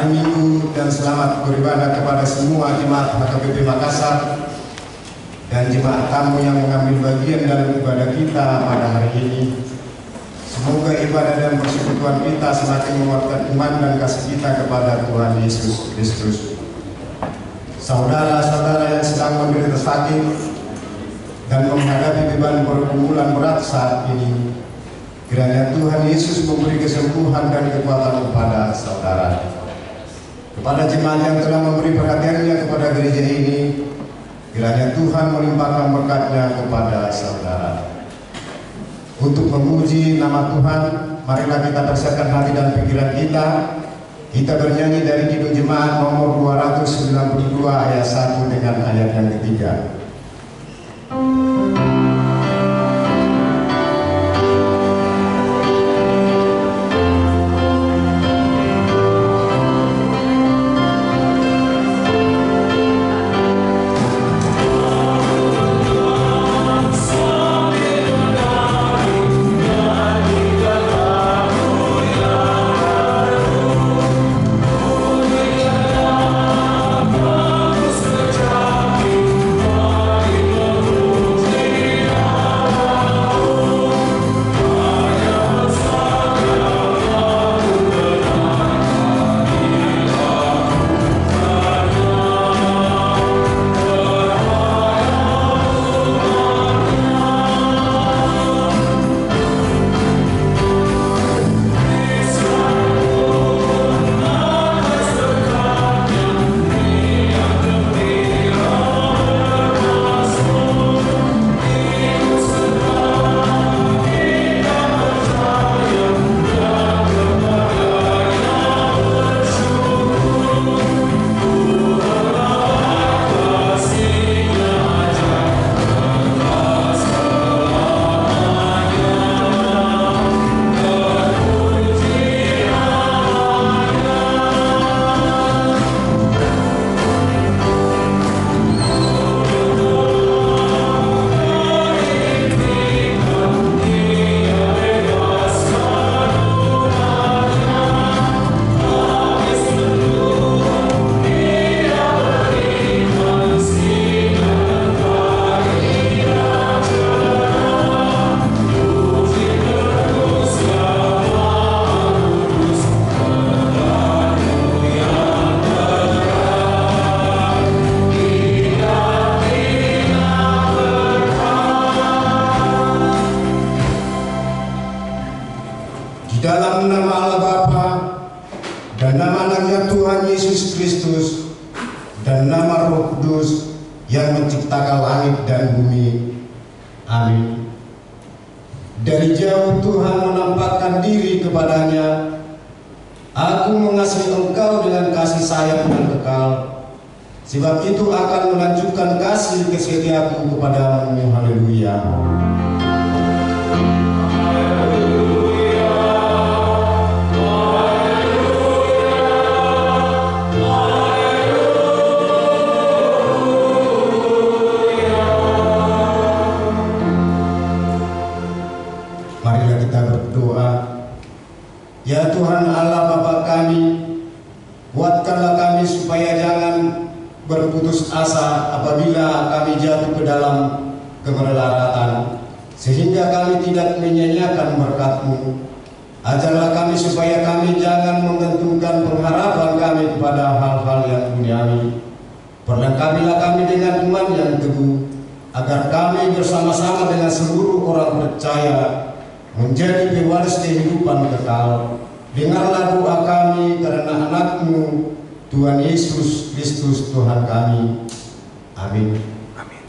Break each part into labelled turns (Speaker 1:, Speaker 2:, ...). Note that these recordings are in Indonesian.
Speaker 1: hari Minggu dan selamat beribadah kepada semua jemaat HKBP Makassar dan jemaat tamu yang mengambil bagian dalam ibadah kita pada hari ini. Semoga ibadah dan persekutuan kita semakin menguatkan iman dan kasih kita kepada Tuhan Yesus Kristus. Saudara-saudara yang sedang menderita sakit dan menghadapi beban pergumulan berat saat ini, kiranya Tuhan Yesus memberi kesembuhan dan kekuatan kepada saudara. Kepada jemaat yang telah memberi perhatiannya kepada gereja ini, kiranya Tuhan melimpahkan berkat-Nya kepada saudara. Untuk memuji nama Tuhan, marilah kita persiapkan hati dan pikiran kita. Kita bernyanyi dari Kidung Jemaat nomor 292 ayat 1 dengan ayat yang ketiga. Dalam nama Allah Bapa dan nama Anaknya Tuhan Yesus Kristus dan nama Roh Kudus yang menciptakan langit dan bumi. Amin. Dari jauh Tuhan menampakkan diri kepadanya. Aku mengasihi engkau dengan kasih sayang yang kekal. Sebab itu akan melanjutkan kasih kesetiaku kepadamu. Haleluya. Marilah kita berdoa. Ya Tuhan Allah Bapa kami, kuatkanlah kami supaya jangan berputus asa apabila kami jatuh ke dalam kemelaratan, sehingga kami tidak menyia-nyiakan berkat-Mu. Ajarlah kami supaya kami jangan menggantungkan pengharapan kami kepada hal-hal yang duniawi. Perlengkapilah kami dengan iman yang teguh, agar kami bersama-sama dengan seluruh orang percaya menjadi pewaris kehidupan kekal. Dengarlah doa kami karena anak-Mu, Tuhan Yesus Kristus Tuhan kami. Amin. Amin.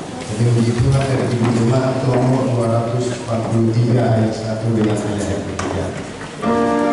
Speaker 1: Jadi puji Tuhan dari Kidung Jemaat nomor 243 ayat 1 dengan ayat yang ketiga.
Speaker 2: Oh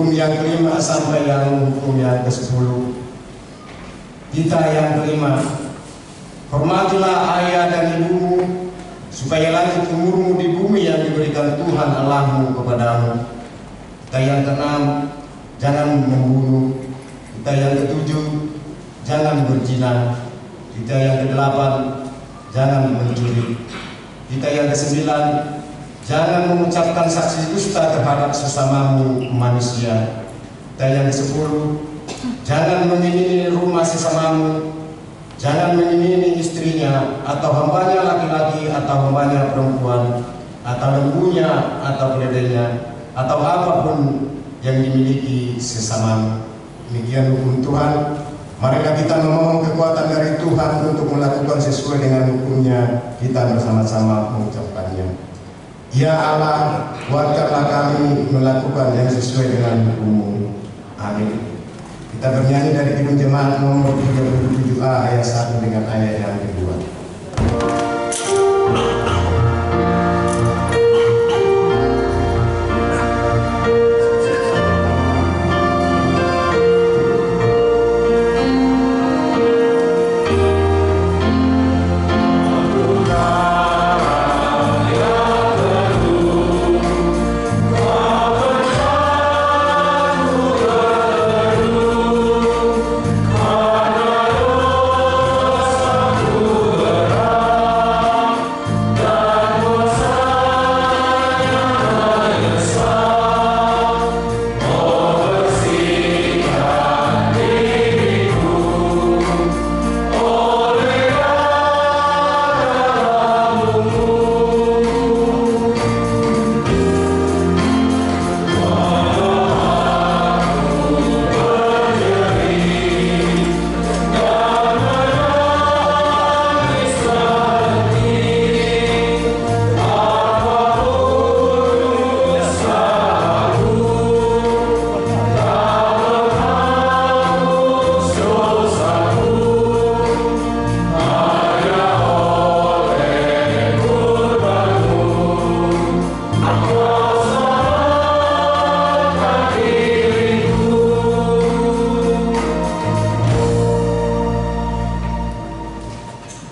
Speaker 1: hukum yang kelima sampai yang hukum yang ke-10. Kita yang kelima, hormatilah ayah dan ibumu, supaya lanjut umurmu di bumi yang diberikan Tuhan Allahmu kepadamu. Kita yang keenam, jangan membunuh. Kita yang ketujuh, jangan berzina. Kita yang kedelapan, jangan mencuri. Kita yang kesembilan, jangan mengucapkan saksi dusta terhadap sesamamu manusia. Kita yang ke-10, jangan mengingini rumah sesamamu. Jangan mengingini istrinya, atau hambanya laki-laki, atau hambanya perempuan, atau lembunya, atau keledainya, atau apapun yang dimiliki sesamamu. Demikian hukum Tuhan. Marilah kita memohon kekuatan dari Tuhan untuk melakukan sesuai dengan hukumnya. Kita bersama-sama mengucapkannya. Ya Allah, kuatkanlah kami melakukan yang sesuai dengan hukum-Mu. Amin. Kita bernyanyi dari Kidung Jemaat nomor 37A ayat 1 dengan ayat yang kedua.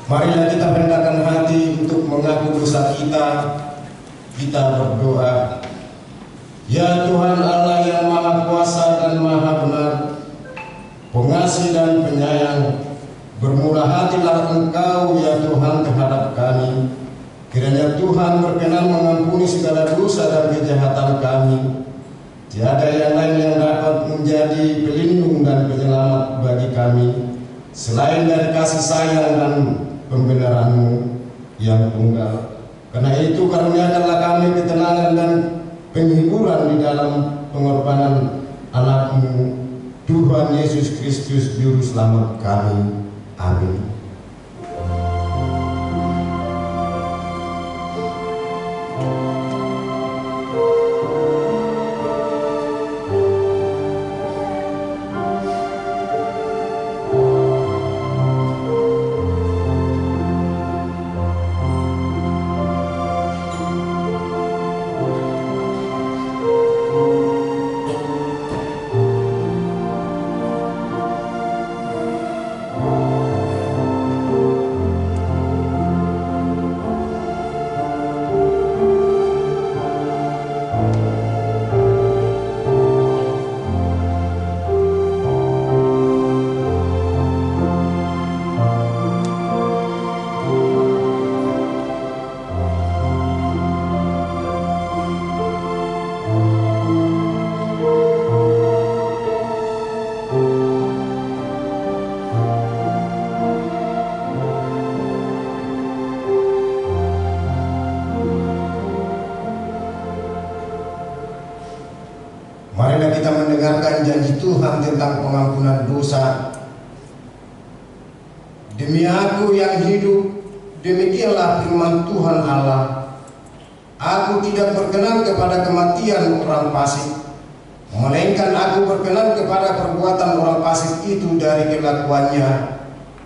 Speaker 1: Marilah kita rendahkan hati untuk mengaku dosa kita. Kita berdoa. Ya Tuhan Allah yang Maha Kuasa dan Maha Benar, pengasih dan penyayang, bermurah hatilah Engkau ya Tuhan terhadap kami. Kiranya Tuhan berkenan mengampuni segala dosa dan kejahatan kami. Tiada yang lain yang dapat menjadi pelindung dan penyelamat bagi kami selain dari kasih sayang dan pembenaran-Mu yang tunggal. Karena itu karuniakanlah kami ketenangan dan penghiburan di dalam pengorbanan anak-Mu, Tuhan Yesus Kristus Juru Selamat kami. Amin. Marilah kita mendengarkan janji Tuhan tentang pengampunan dosa. Demi Aku yang hidup, demikianlah firman Tuhan Allah, Aku tidak berkenan kepada kematian orang fasik, melainkan Aku berkenan kepada perbuatan orang fasik itu dari kelakuannya,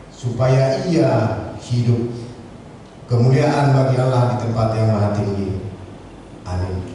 Speaker 1: supaya ia hidup. Kemuliaan bagi Allah di tempat yang maha tinggi. Amin.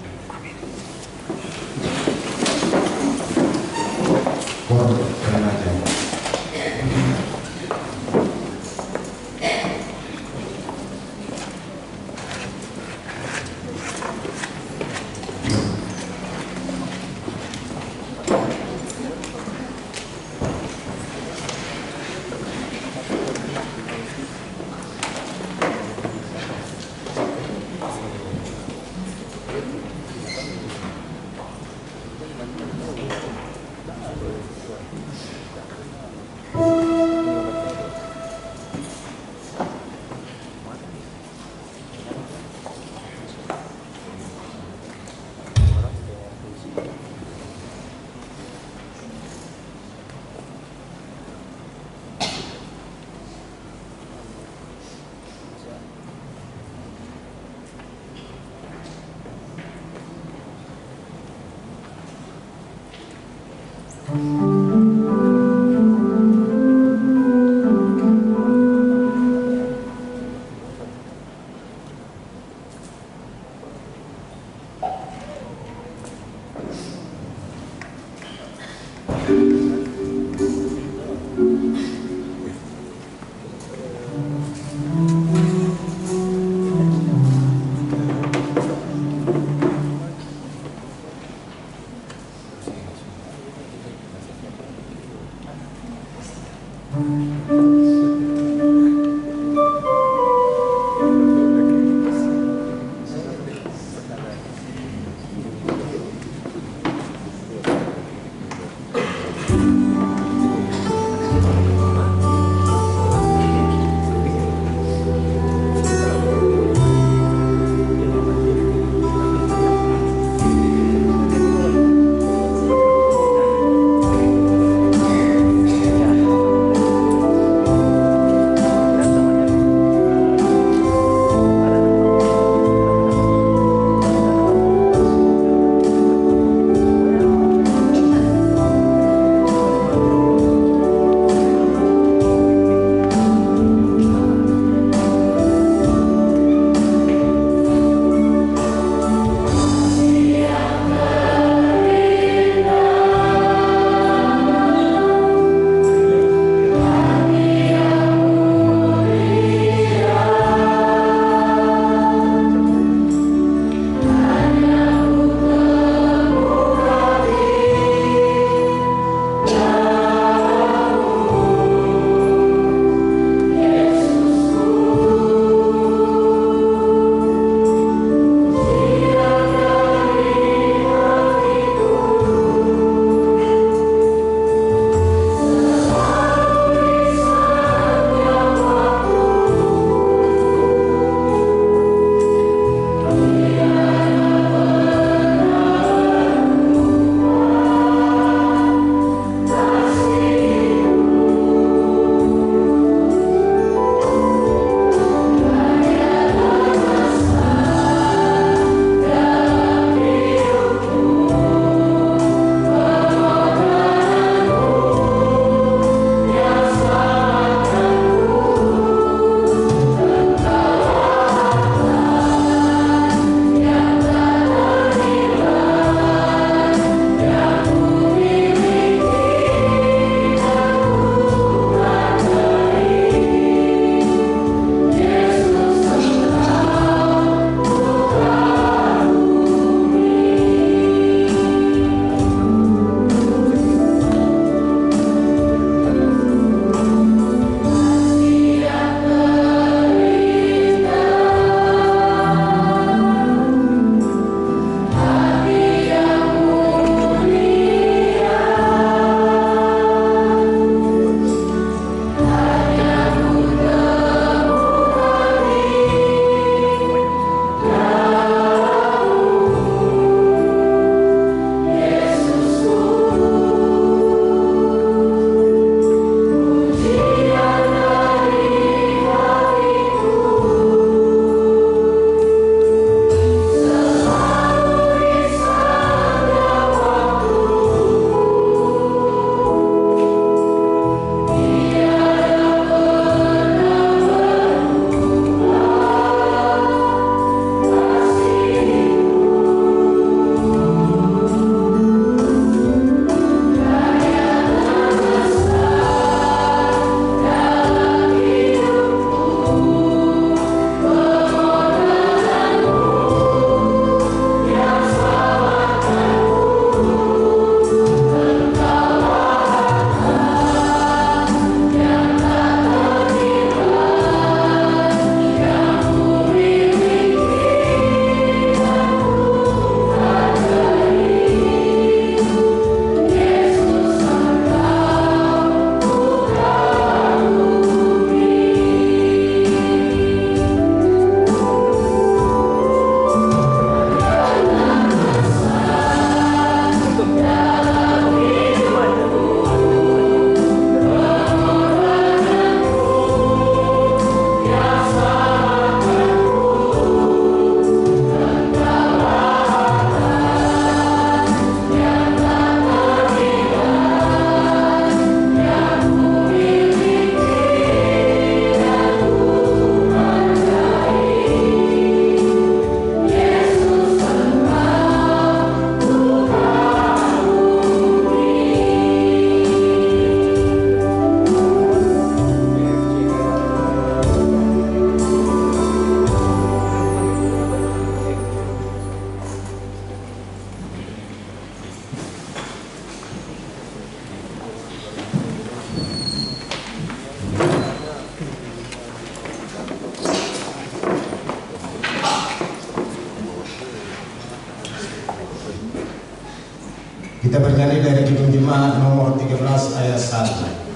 Speaker 1: Kita bernyanyi dari Kidung Jemaat nomor 13 ayat 1.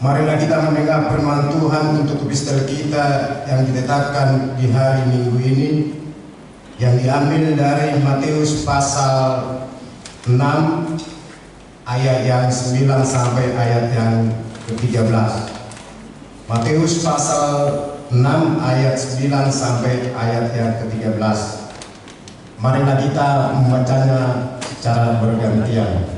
Speaker 1: Marilah kita mendengar firman Tuhan untuk epistel kita yang diletakkan di hari Minggu ini, yang diambil dari Matius pasal 6 ayat yang 9 sampai ayat yang ke-13. Matius pasal 6 ayat 9 sampai ayat yang ke-13. Marilah kita membacanya secara bergantian.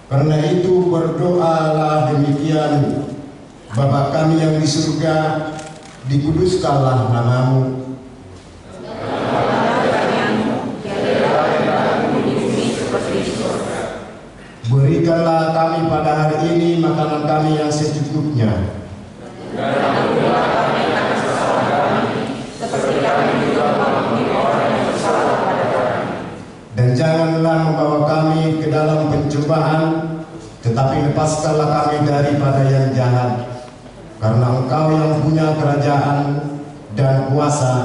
Speaker 1: Karena itu berdoalah demikian: Bapa kami yang di surga, dikuduskanlah namamu. Berikanlah kami pada hari ini makanan kami yang secukupnya. Dan janganlah membawa kami ke dalam pencobaan, tetapi lepaskanlah kami daripada yang jahat. Karena Engkau yang punya kerajaan dan kuasa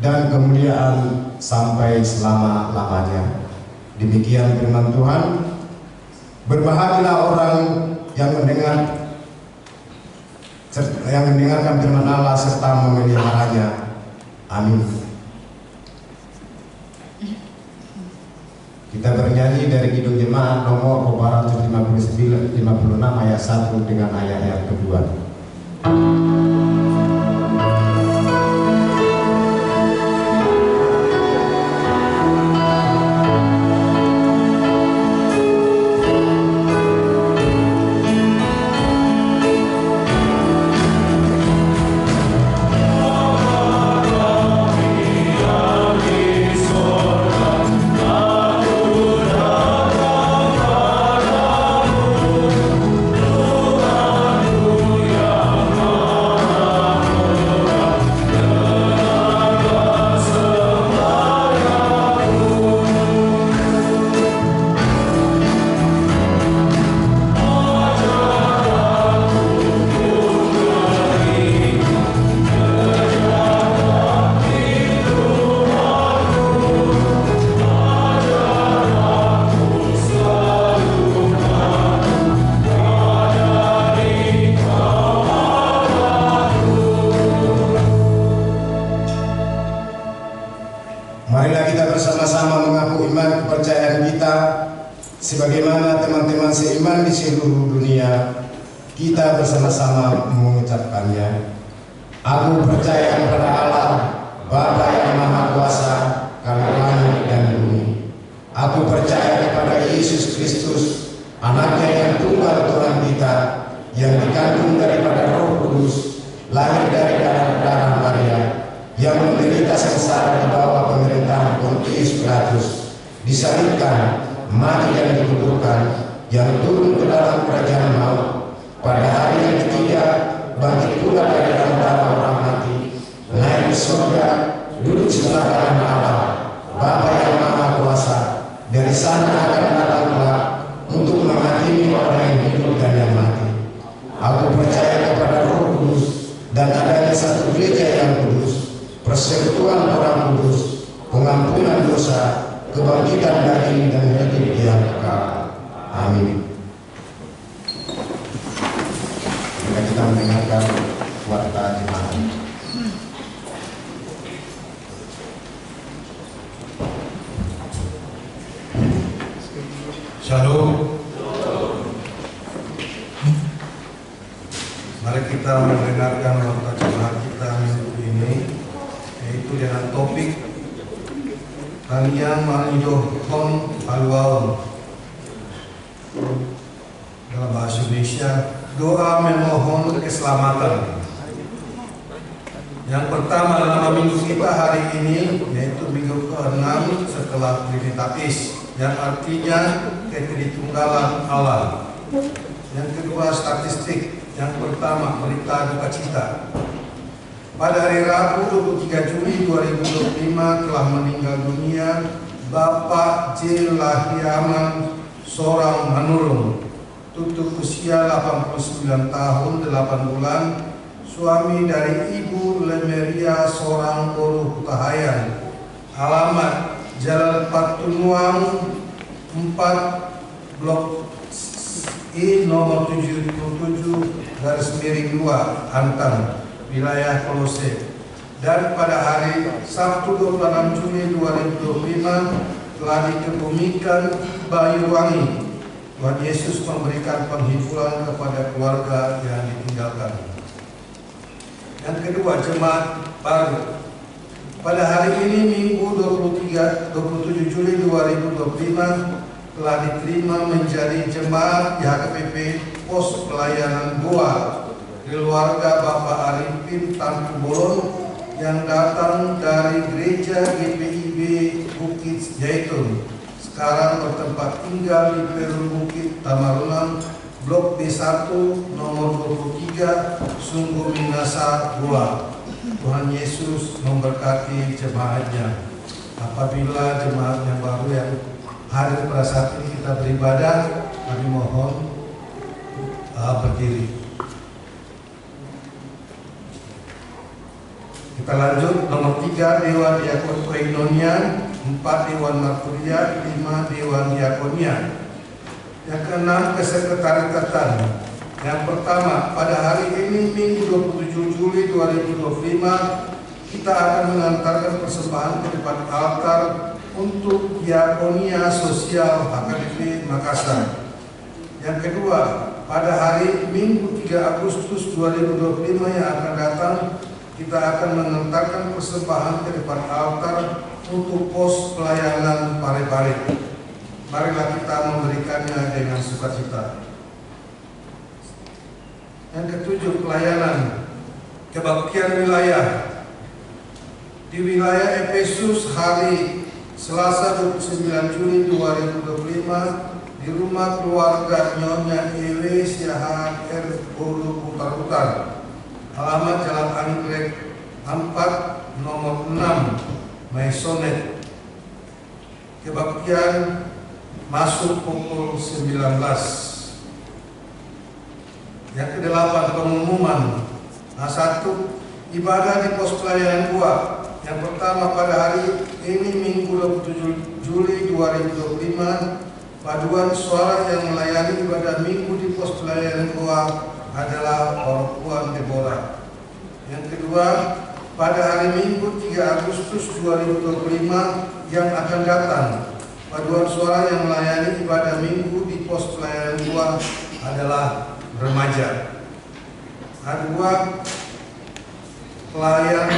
Speaker 1: dan kemuliaan sampai selama-lamanya. Demikian firman Tuhan. Berbahagialah orang yang mendengarkan firman Allah serta memeliharanya. Amin. Kita bernyanyi dari Kidung Jemaat nomor 456 ayat 1 dengan ayat yang kedua. Marilah kita bersama-sama mengaku iman kepercayaan kita sebagaimana teman-teman seiman di seluruh dunia. Kita bersama-sama mengucapkannya. Aku percaya kepada Allah, Bapa yang Maha Kuasa, karena langit dan bumi. Aku percaya kepada Yesus Kristus, Anaknya yang tunggal Tuhan kita, yang dikandung daripada Roh Kudus, lahir dari darah Maria, yang menderita sengsara di bawah pemerintahan Pontius Pilatus, disalibkan, mati dan dikuburkan, yang turun ke dalam kerajaan maut, pada hari yang ketiga bangkit pula dari antara orang mati, naik ke surga, duduk sebelah kanan Allah, Bapa yang Maha Kuasa. Dari sana akan datang kelak untuk menghakimi orang yang hidup dan yang mati. Aku percaya kepada Roh Kudus dan adanya satu gereja yang kudus, persekutuan orang kudus, pengampunan dosa, kebangkitan daging dan hidup yang kekal. Amin. Jika kita mendengarkan warta jemaat.
Speaker 2: kita mendengarkan waktu jemaat kita minggu ini, yaitu dengan topik Kalian Maridohon Haluaun, dalam bahasa Indonesia, doa memohon keselamatan. Yang pertama dalam minggu kita hari ini, yaitu minggu ke-6 setelah Trinitatis, yang artinya ketritunggalan Allah. Yang kedua, statistik. Yang pertama, berita duka cita. Pada hari Rabu 23 Juli 2025 telah meninggal dunia Bapak J. Lahiaman Sorang Manurung, tutup usia 89 tahun 8 bulan, suami dari Ibu Lemeria Sorang Boru Hutahayan, alamat Jalan Patunuang 4 Blok I nomor 77 /2 Antam, wilayah Kolose. Dan pada hari Sabtu 26 Juli 2025 telah dikebumikan Banyuwangi. Tuhan Yesus memberikan penghiburan kepada keluarga yang ditinggalkan. Yang kedua, jemaat baru. Pada hari ini Minggu 27 Juli 2025 telah diterima menjadi jemaat di HKBP Pos Pelayanan Goa keluarga Bapak Arifin Tantu Bolon yang datang dari gereja GPIB Bukit Zaitun, sekarang bertempat tinggal di Perum Bukit Tamarunang, Blok B1 nomor 23 Sungguh Minasa Goa. Tuhan Yesus memberkati jemaatnya. Apabila jemaat yang baru yang hadir pada saat ini kita beribadah, kami mohon berdiri. Kita lanjut. Nomor 3, Dewan Diakon Koinonia. 4, Dewan Marturia. 5, Dewan Diakonia. Yang ke-6, Kesekretariatan. Yang pertama, pada hari ini Minggu 27 Juli 2025 kita akan mengantarkan persembahan ke depan altar untuk Diakonia Sosial HKBP Makassar. Yang kedua, pada hari Minggu 3 Agustus 2025 yang akan datang, kita akan mengantarkan persembahan ke depan altar untuk pos pelayanan Pare-Pare. Marilah kita memberikannya dengan sukacita. Yang ketujuh, pelayanan kebaktian wilayah. Di wilayah Efesus hari Selasa 29 Juli 2025 di rumah keluarga Nyonya Ewe Siahaan R. Bolu Putar-Putar, alamat Jalan Anggrek 4 nomor 6 Maisonet. Kebaktian masuk pukul 19. Yang ke-8, pengumuman. Satu, ibadah di pos pelayanan Goa. Yang pertama, pada hari ini Minggu 27 Juli 2025 paduan suara yang melayani ibadah minggu di pos pelayanan Goa adalah Orpuan Deborah. Yang kedua, pada hari Minggu 3 Agustus 2025 yang akan datang, paduan suara yang melayani ibadah minggu di pos pelayanan Goa adalah remaja. Kedua, pelayan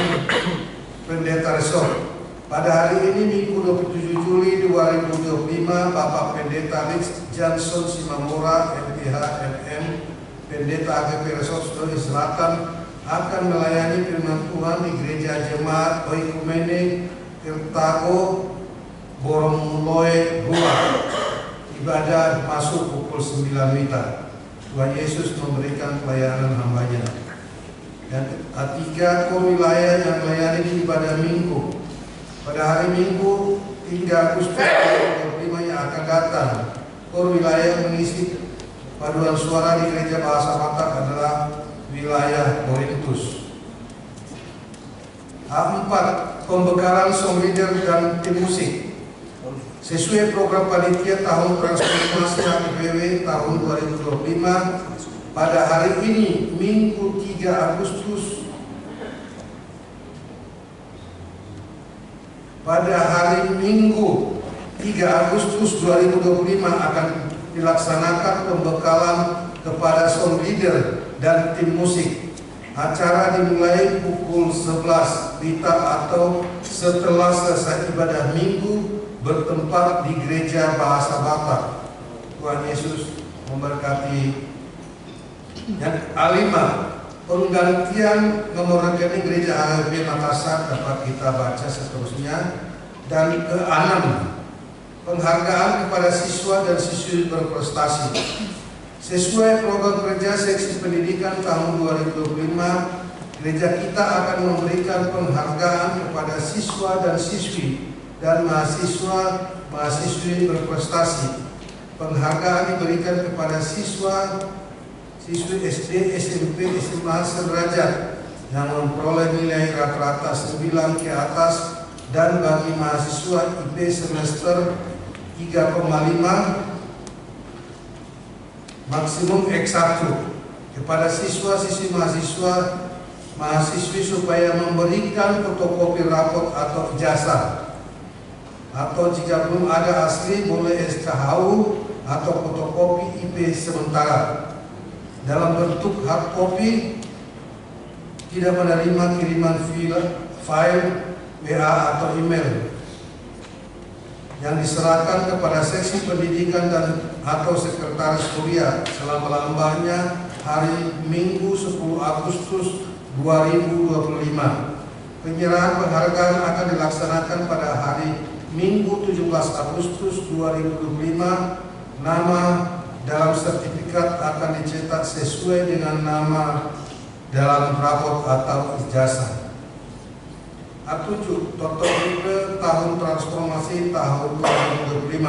Speaker 2: Pendeta Resort. Pada hari ini Minggu 27 Juli 2025 Bapak Pendeta Rich Johnson Simamora MPH MM, Pendeta HKBP Resort Sulawesi Selatan, akan melayani firman Tuhan di Gereja Jemaat Oikumene Tirtago Borongloe Goa. Ibadah masuk pukul 9 WITA. Tuhan Yesus memberikan pelayanan hambanya. Yang ketiga, wilayah yang melayani ibadah minggu. Pada hari Minggu 3 Agustus 2025 yang akan datang, wilayah mengisi paduan suara di Gereja Bahasa Batak adalah wilayah Korintus. 4. Pembekalan song leader dan tim musik. Sesuai program panitia tahun transformasi HKBW tahun 2025, pada hari ini Minggu 3 Agustus pada hari Minggu 3 Agustus 2025 akan dilaksanakan pembekalan kepada song leader dan tim musik Acara dimulai pukul 11 WITA atau setelah selesai ibadah minggu bertempat di gereja bahasa Batak. Tuhan Yesus memberkati. Yang kelima, penggantian nomor rekening gereja HLB Makassar dapat kita baca seterusnya. Dan keenam, penghargaan kepada siswa dan siswi berprestasi. Sesuai program kerja Seksi Pendidikan tahun 2025, gereja kita akan memberikan penghargaan kepada siswa dan siswi dan mahasiswi berprestasi. Penghargaan diberikan kepada siswi SD, SMP, SMA sederajat yang memperoleh nilai rata-rata 9 ke atas, dan bagi mahasiswa IP semester 3,5 maksimum X1 kepada siswa-siswi mahasiswi supaya memberikan fotokopi rapot atau ijazah, atau jika belum ada asli boleh SKHU atau fotokopi IP sementara dalam bentuk hard copy, tidak menerima kiriman file WA atau email yang diserahkan kepada seksi pendidikan dan atau sekretaris kuliah selama-lamanya hari Minggu 10 Agustus 2025. Penyerahan penghargaan akan dilaksanakan pada hari Minggu 17 Agustus 2025. Nama dalam sertifikat akan dicetak sesuai dengan nama dalam rapot atau ijazah. A7, Toto Ripe tahun transformasi tahun 2025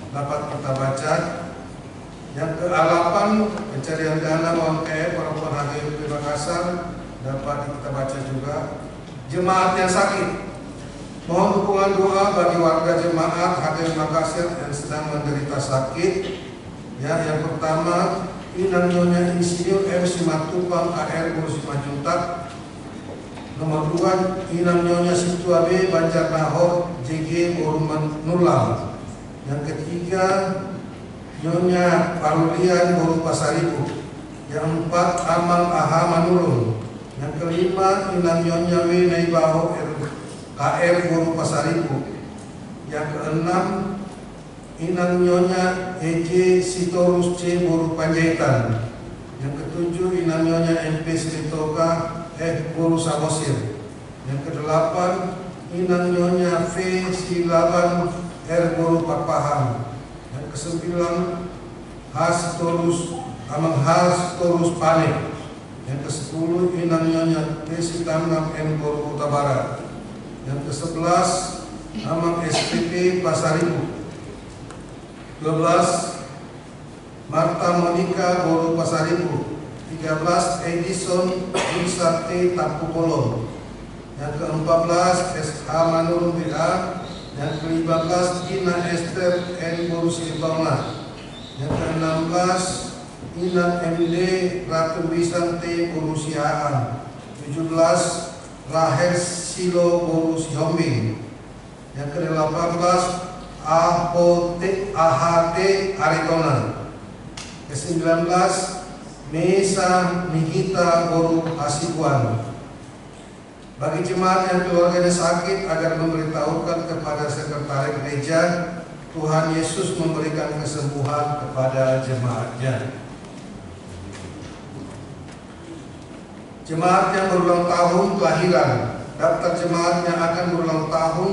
Speaker 2: dapat kita baca. Yang ke-8, pencarian dana UMKM perempuan HGP Makassar dapat kita baca juga. Jemaat yang sakit, mohon dukungan doa bagi warga jemaat HGP Makassar yang sedang menderita sakit. Ya, yang pertama, Inang Nyonya Insinyur M. Simatupang KR Guru Simanjuntak. Nomor 2, Inang Nyonya Situa B. Banjar Nahor JG Boruman Nulang. Yang ketiga, Nyonya Parulian Boru Pasaribu. Yang 4, Amang Aha Manurung. Yang kelima, Inang Nyonya W. Naibaho KR Boru Pasaribu. Yang keenam, Inang Nyonya EJ Sitorus C. Boru Panjaitan. Yang ketujuh, Inang Nyonya MP Silitoka Boru Samosir. Yang kedelapan, Inang Nyonya V. Silaban Boru Pakpahang. Yang kesembilan, Amang Has Torus Pane. Yang kesepuluh, Inang Nyonya P. Sitanam M. Boru Kota Barat. Yang kesebelas, Amang SPP Pasaribu. 12, Marta Monika Boru Pasaribu. 13, Edison Insate Tapu Bolong. Yang ke-14, SH Manurung BA. Yang ke-15, Ina Esther N. Boru Silibama. Yang ke-16, Inang MD Ratu Bisante Boru Siaan. 17, Rahel Silo Boru Sihombing. Yang ke-18, AHT Aritona. Ke-19, Mesa Mihita Boru Hasibuan. Bagi jemaat yang keluarganya sakit agar memberitahukan kepada sekretaris gereja, Tuhan Yesus memberikan kesembuhan kepada jemaatnya. Jemaat yang berulang tahun kelahiran, daftar jemaat yang akan berulang tahun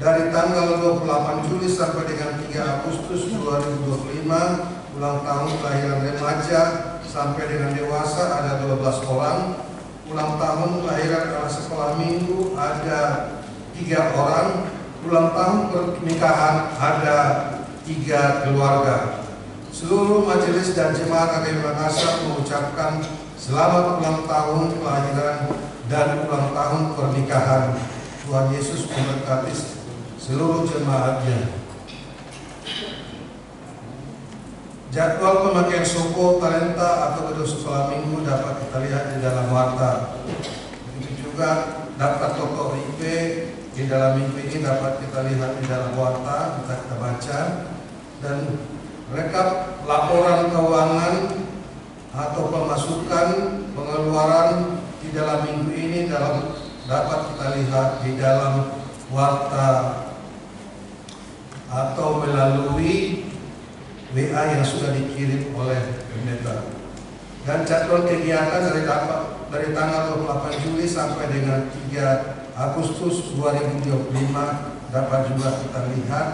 Speaker 2: dari tanggal 28 Juli sampai dengan 3 Agustus 2025. Ulang tahun kelahiran remaja sampai dengan dewasa ada 12 orang. Ulang tahun kelahiran anak sekolah minggu ada 3 orang. Ulang tahun pernikahan ada 3 keluarga. Seluruh majelis dan jemaat HGP Makassar mengucapkan selamat ulang tahun kelahiran dan ulang tahun pernikahan. Tuhan Yesus memberkati seluruh jemaatnya. Jadwal pemakaian soko, talenta atau gedung sekolah minggu dapat kita lihat di dalam warta. Begitu juga daftar toko IP di dalam minggu ini dapat kita lihat di dalam warta, kita baca. Dan rekap laporan keuangan atau pemasukan, pengeluaran, malam minggu ini dapat kita lihat di dalam warta atau melalui WA yang sudah dikirim oleh pendeta. Dan jadwal kegiatan dari tanggal 28 Juli sampai dengan 3 Agustus 2025 dapat juga kita lihat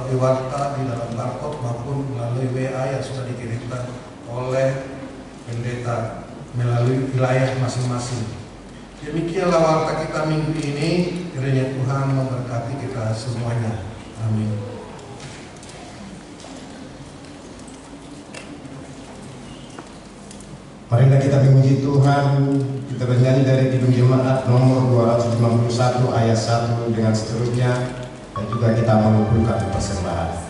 Speaker 2: di warta di dalam barcode maupun melalui WA yang sudah dikirimkan oleh pendeta melalui wilayah masing-masing. Demikianlah warta kita minggu ini. Kiranya Tuhan memberkati kita semuanya. Amin.
Speaker 1: Marilah kita memuji Tuhan. Kita bernyanyi dari Kidung Jemaat nomor 251 ayat 1 dengan seterusnya, dan juga kita mengumpulkan persembahan.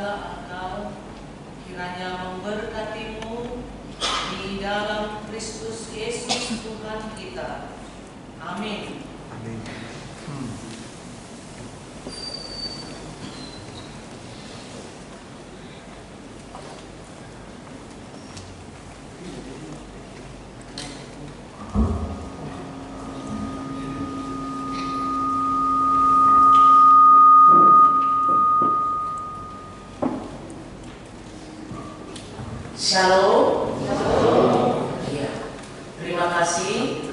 Speaker 3: adalah Engkau, kiranya memberkatimu di dalam Kristus Yesus Tuhan kita. Amin.
Speaker 2: Amin.
Speaker 4: Shalom. Iya. Terima kasih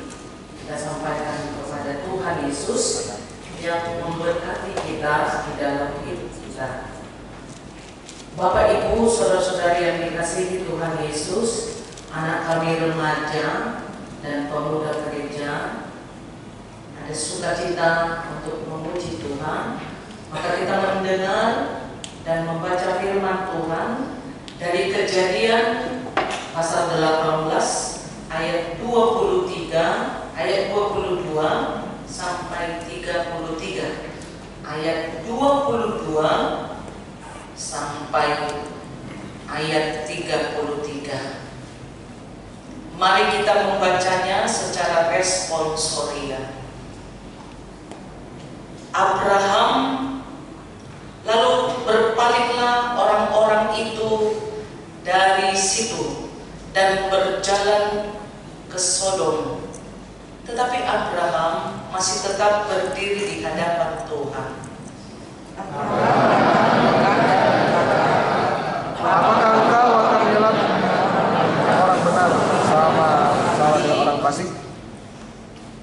Speaker 4: kita sampaikan kepada Tuhan Yesus yang memberkati kita di dalam hidup kita. Bapak Ibu, saudara-saudari yang dikasihi Tuhan Yesus, anak kami remaja dan pemuda gereja, ada sukacita untuk memuji Tuhan. Maka kita mendengar dan membaca firman Tuhan dari Kejadian pasal 18 ayat 23, ayat 22 sampai 33. Ayat 22 sampai ayat 33. Mari kita membacanya secara responsorial. Abraham, lalu berpalinglah orang-orang itu dari situ dan berjalan ke Sodom. Tetapi Abraham masih tetap berdiri di hadapan Tuhan.
Speaker 2: Apakah engkau akan menyelak orang benar sama dengan orang fasik?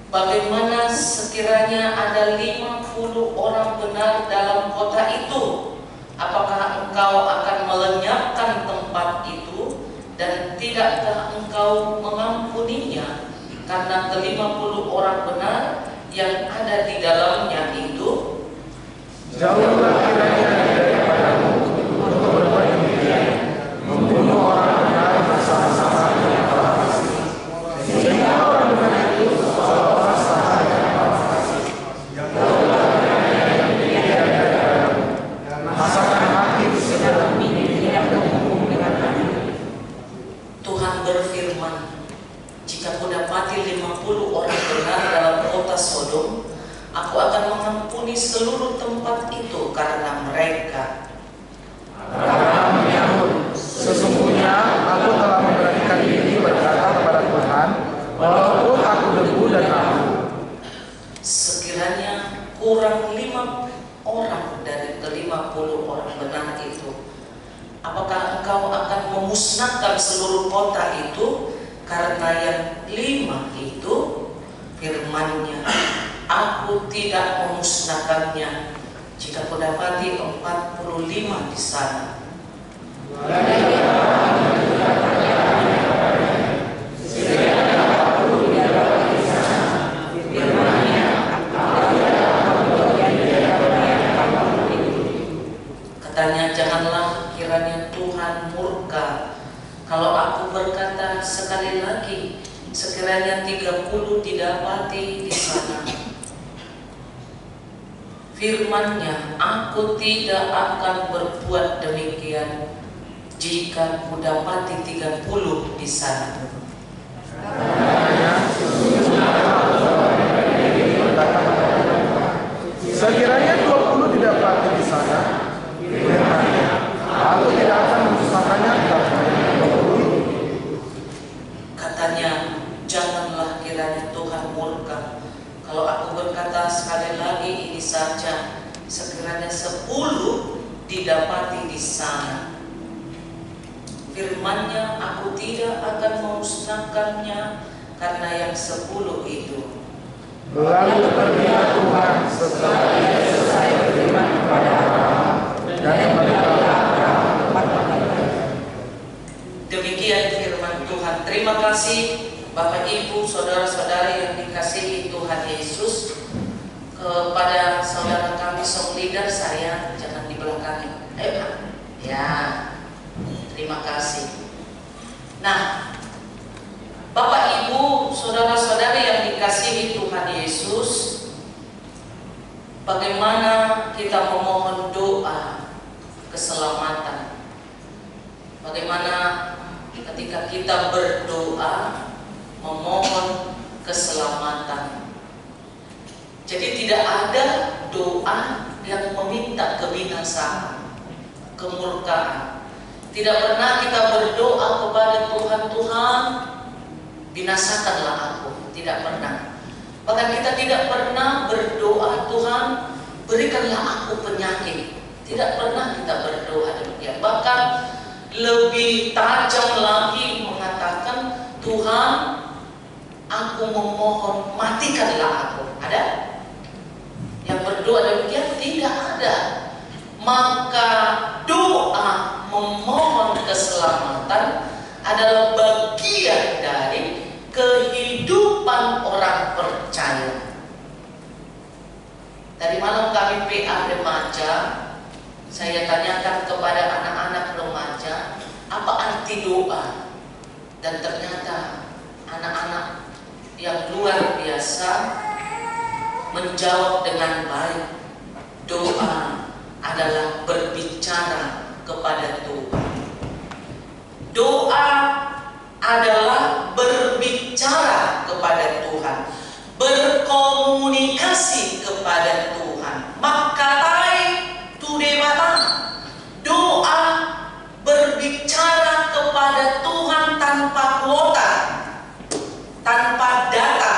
Speaker 4: Bagaimana sekiranya ada 50 orang benar dalam kota itu? Apakah engkau akan melenyapkan tempat itu dan tidakkah engkau mengampuninya karena ke-50 orang benar yang ada di dalamnya itu?
Speaker 2: Jauhlah kiranya daripadamu untuk berbuat demikian, membunuh orang benar bersama-sama dengan orang fasik. Sehingga orang benar itu seolah-olah sama dengan orang fasik. Jauhlah kiranya yang demikian daripadamu. Masakan hakim segera tidak berhukum dengan adil.
Speaker 4: Tuhan berfirman, jika kudapati 50 orang benar dalam kota Sodom, aku akan mengampuni seluruh tempat itu karena mereka.
Speaker 2: Abraham menyahut, sesungguhnya aku telah memberanikan diri berkata kepada Tuhan, walaupun aku debu dan abu.
Speaker 4: Sekiranya kurang 5 orang dari ke-50 orang benar itu, apakah engkau akan memusnahkan seluruh kota itu? Karena yang 5 itu firman-Nya, aku tidak memusnahkannya jika kudapati 45 di sana. Katanya, janganlah kiranya Tuhan murka kalau aku berkata sekali lagi, sekiranya 30 didapati di sana. Firman-Nya, aku tidak akan berbuat demikian jika kudapati 30 di sana.
Speaker 2: Sekiranya 20 didapati di sana, firman-Nya, aku tidak akan memusnahkannya karena yang 20 itu.
Speaker 4: Katanya, janganlah kiranya Tuhan murka kalau aku berkata sekali lagi ini saja, sekiranya 10 didapati di sana. Firman-Nya, aku tidak akan memusnahkannya karena yang 10 itu.
Speaker 2: Lalu pergilah Tuhan setelah ia selesai berfirman kepada Abraham dan memberitahu Abraham tempat tinggalnya.
Speaker 4: Demikian firman Tuhan. Terima kasih Bapak Ibu, saudara-saudari yang dikasihi Tuhan Yesus. Kepada saudara kami song leader, saya jangan di belakang. Ya, terima kasih. Nah, Bapak Ibu, saudara-saudari yang dikasihi Tuhan Yesus, bagaimana kita memohon doa keselamatan. Bagaimana ketika kita berdoa memohon keselamatan. Jadi tidak ada doa yang meminta kebinasaan, kemurkaan. Tidak pernah kita berdoa kepada Tuhan, Tuhan binasakanlah aku. Tidak pernah. Bahkan kita tidak pernah berdoa, Tuhan berikanlah aku penyakit. Tidak pernah kita berdoa demikian. Bahkan lebih tajam lagi mengatakan, Tuhan aku memohon matikanlah aku. Ada? Yang berdoa demikian? Tidak ada. Maka doa memohon keselamatan adalah bagian dari kehidupan orang percaya. Tadi malam kami PA remaja, saya tanyakan kepada anak-anak remaja, apa arti doa? Dan ternyata anak-anak yang luar biasa menjawab dengan baik. Doa adalah berbicara kepada Tuhan. Doa adalah berbicara kepada Tuhan, berkomunikasi kepada Tuhan. Makatai tudebata. Doa berbicara kepada Tuhan tanpa kuota, tanpa data,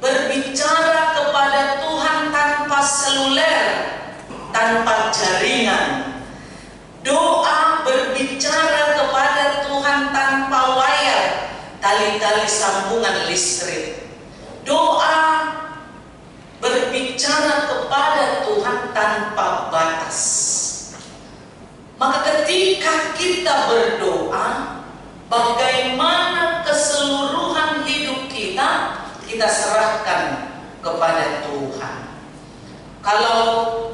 Speaker 4: berbicara kepada Tuhan tanpa seluler, tanpa jaringan. Doa berbicara kepada Tuhan tanpa wayar, tali-tali sambungan listrik. Doa berbicara kepada Tuhan tanpa batas. Maka ketika kita berdoa, bagaimana keseluruhan hidup kita serahkan kepada Tuhan. Kalau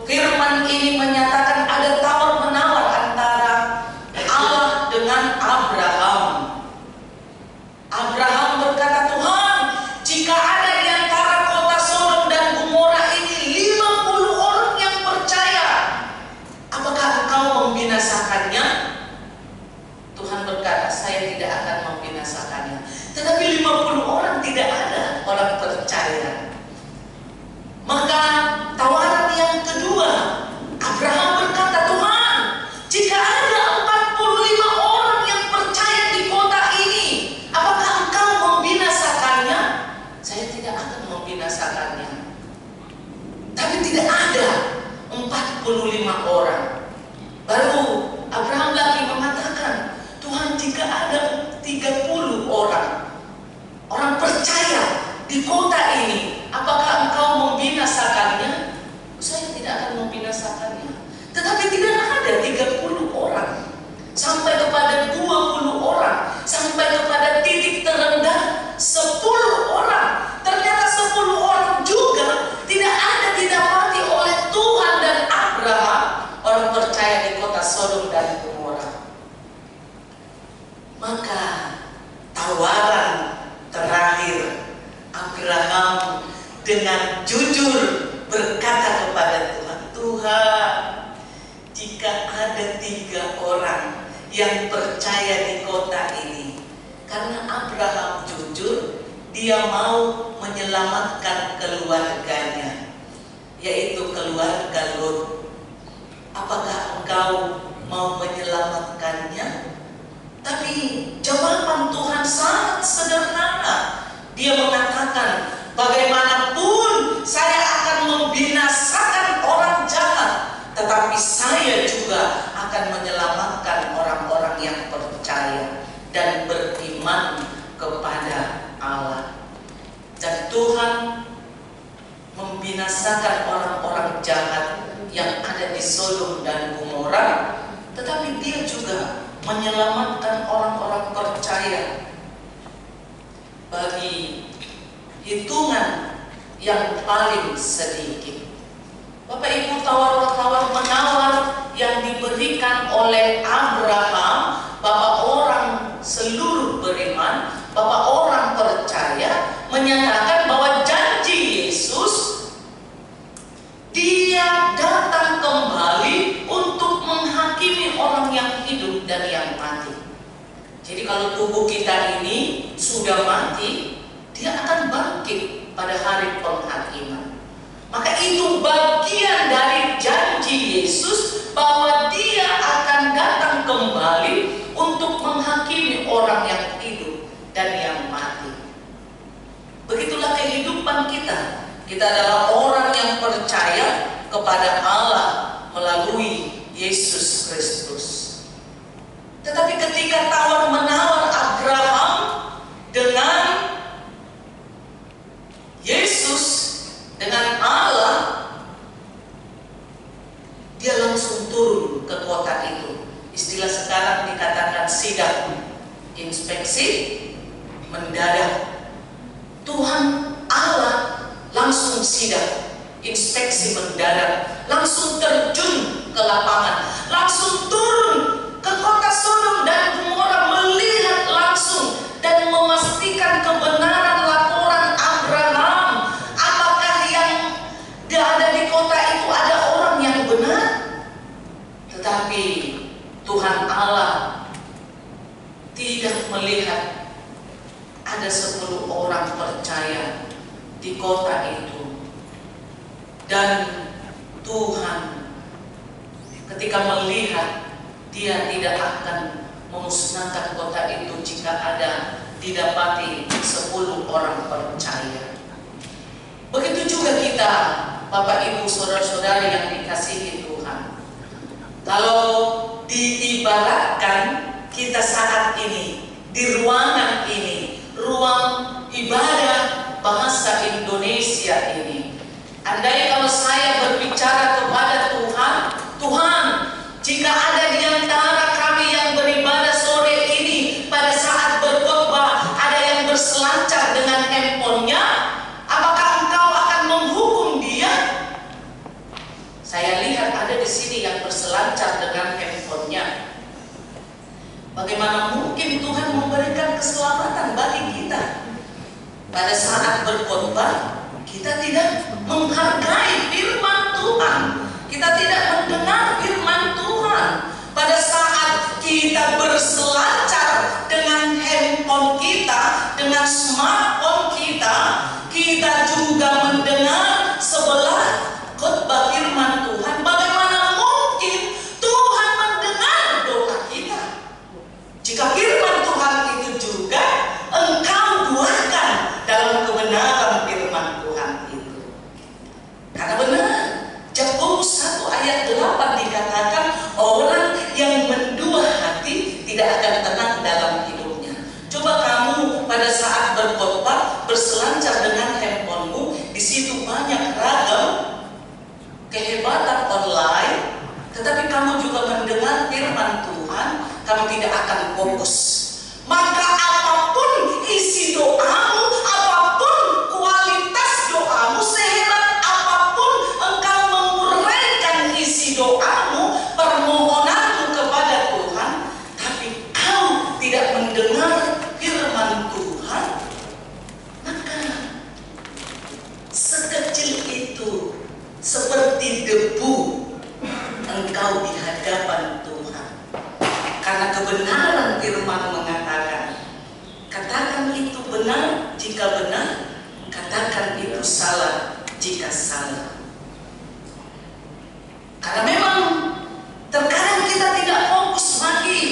Speaker 4: firman ini menyatakan ada tawar-menawar antara Allah dengan Abraham. Abraham berkata, Tuhan, jika ada di antara kota Sodom dan Gomora ini 50 orang yang percaya, apakah engkau membinasakannya? Tuhan berkata, saya tidak akan membinasakannya. Tetapi 50 orang tidak ada orang percaya. Maka tawaran yang kedua, Abraham berkata, Tuhan, jika ada 45 orang yang percaya di kota ini, apakah engkau membinasakannya? Saya tidak akan membinasakannya. Tapi tidak ada 45 orang. Baru Abraham lagi mengatakan, Tuhan, jika ada 30 orang percaya di kota ini, apakah engkau membinasakannya? Saya tidak akan membinasakannya. Tetapi tidak ada 30 orang. Sampai kepada 20 orang. Sampai kepada titik terendah 10 orang. Ternyata 10 orang juga tidak ada didapati oleh Tuhan dan Abraham, orang percaya di kota Sodom dan Gomora. Maka tawaran terakhir, Abraham dengan jujur berkata kepada Tuhan, Tuhan, jika ada 3 orang yang percaya di kota ini, karena Abraham jujur, dia mau menyelamatkan keluarganya, yaitu keluarga Lot. Apakah engkau mau menyelamatkannya? Tapi jawaban Tuhan sangat sederhana. Dia mengatakan, bagaimanapun saya akan membinasakan orang jahat, tetapi saya juga akan menyelamatkan orang-orang yang percaya dan beriman kepada Allah. Dan Tuhan membinasakan orang-orang jahat yang ada di Sodom dan Gomora, tetapi dia juga menyelamatkan orang-orang percaya. Bagi hitungan yang paling sedikit, Bapak Ibu, tawar menawar yang diberikan oleh Abraham, Bapak orang seluruh beriman, Bapak orang percaya, menyatakan bahwa janji Yesus, Dia datang kembali untuk dan yang mati. Jadi kalau tubuh kita ini sudah mati, dia akan bangkit pada hari penghakiman. Maka itu bagian dari janji Yesus bahwa dia akan datang kembali untuk menghakimi orang yang hidup dan yang mati. Begitulah kehidupan kita. Kita adalah orang yang percaya kepada Allah melalui Yesus Kristus. Tetapi ketika tawar-menawar Abraham dengan Yesus, dengan Allah, dia langsung turun ke kota itu. Istilah sekarang dikatakan sidak, inspeksi mendadak. Tuhan Allah langsung sidak, inspeksi mendadak, langsung terjun ke lapangan, langsung turun ke kota Sodom dan Gomora, melihat langsung dan memastikan kebenaran laporan Abraham. Apakah yang ada di kota itu ada orang yang benar? Tetapi Tuhan Allah tidak melihat ada 10 orang percaya di kota itu. Dan Tuhan ketika melihat, dia tidak akan memusnahkan kota itu jika ada didapati 10 orang percaya. Begitu juga kita, Bapak Ibu Saudara-saudari yang dikasihi Tuhan. Kalau diibaratkan kita saat ini di ruangan ini, ruang ibadah bahasa Indonesia ini, andai kalau saya berbicara kepada Tuhan, Tuhan, jika ada di antara kami yang beribadah sore ini, pada saat berkhotbah ada yang berselancar dengan handphonenya, apakah Engkau akan menghukum dia? Saya lihat ada di sini yang berselancar dengan handphonenya. Bagaimana mungkin Tuhan memberikan keselamatan bagi kita? Pada saat berkhotbah, kita tidak menghargai firman Tuhan. Kita tidak mendengar firman Tuhan. Pada saat kita berselancar dengan handphone kita, dengan smartphone kita, kita juga mendengar sebelah khotbah firman Tuhan. Bagaimana mungkin Tuhan mendengar doa kita? Jika firman Tuhan itu juga engkau buahkan dalam kebenaran firman Tuhan itu. Karena benar, Yakobus 1 ayat 8 dikatakan orang yang mendua hati tidak akan tenang dalam hidupnya. Coba kamu pada saat berkhotbah berselancar dengan handphonemu, di situ banyak ragam kehebatan online, tetapi kamu juga mendengar firman Tuhan, kamu tidak akan fokus. Maka apapun isi doamu, apapun kualitas doamu, sehebat apapun engkau menguraikan isi doamu, permohonanmu kepada Tuhan, tapi kau tidak mendengar firman Tuhan, maka sekecil itu, seperti debu engkau di hadapan Tuhan. Karena kebenaran firman mengatakan, katakan itu benar jika benar, katakan itu salah jika salah. Karena memang terkadang kita tidak fokus lagi.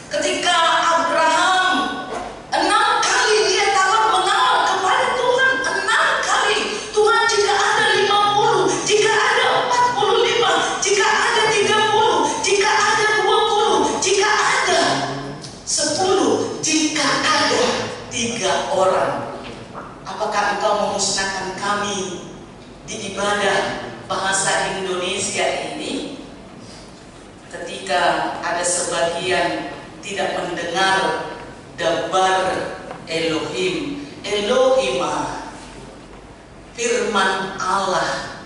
Speaker 4: Ketika Abraham 6 kali dia tawar-menawar kepada Tuhan, 6 kali. Tuhan, jika ada 50, jika ada 45, jika ada 30, jika ada 20, jika ada 10, jika ada 3 orang, apakah engkau memusnahkan kami di ibadah bahasa Indonesia ini? Ketika ada sebagian tidak mendengar dabar Elohim, Elohimah, firman Allah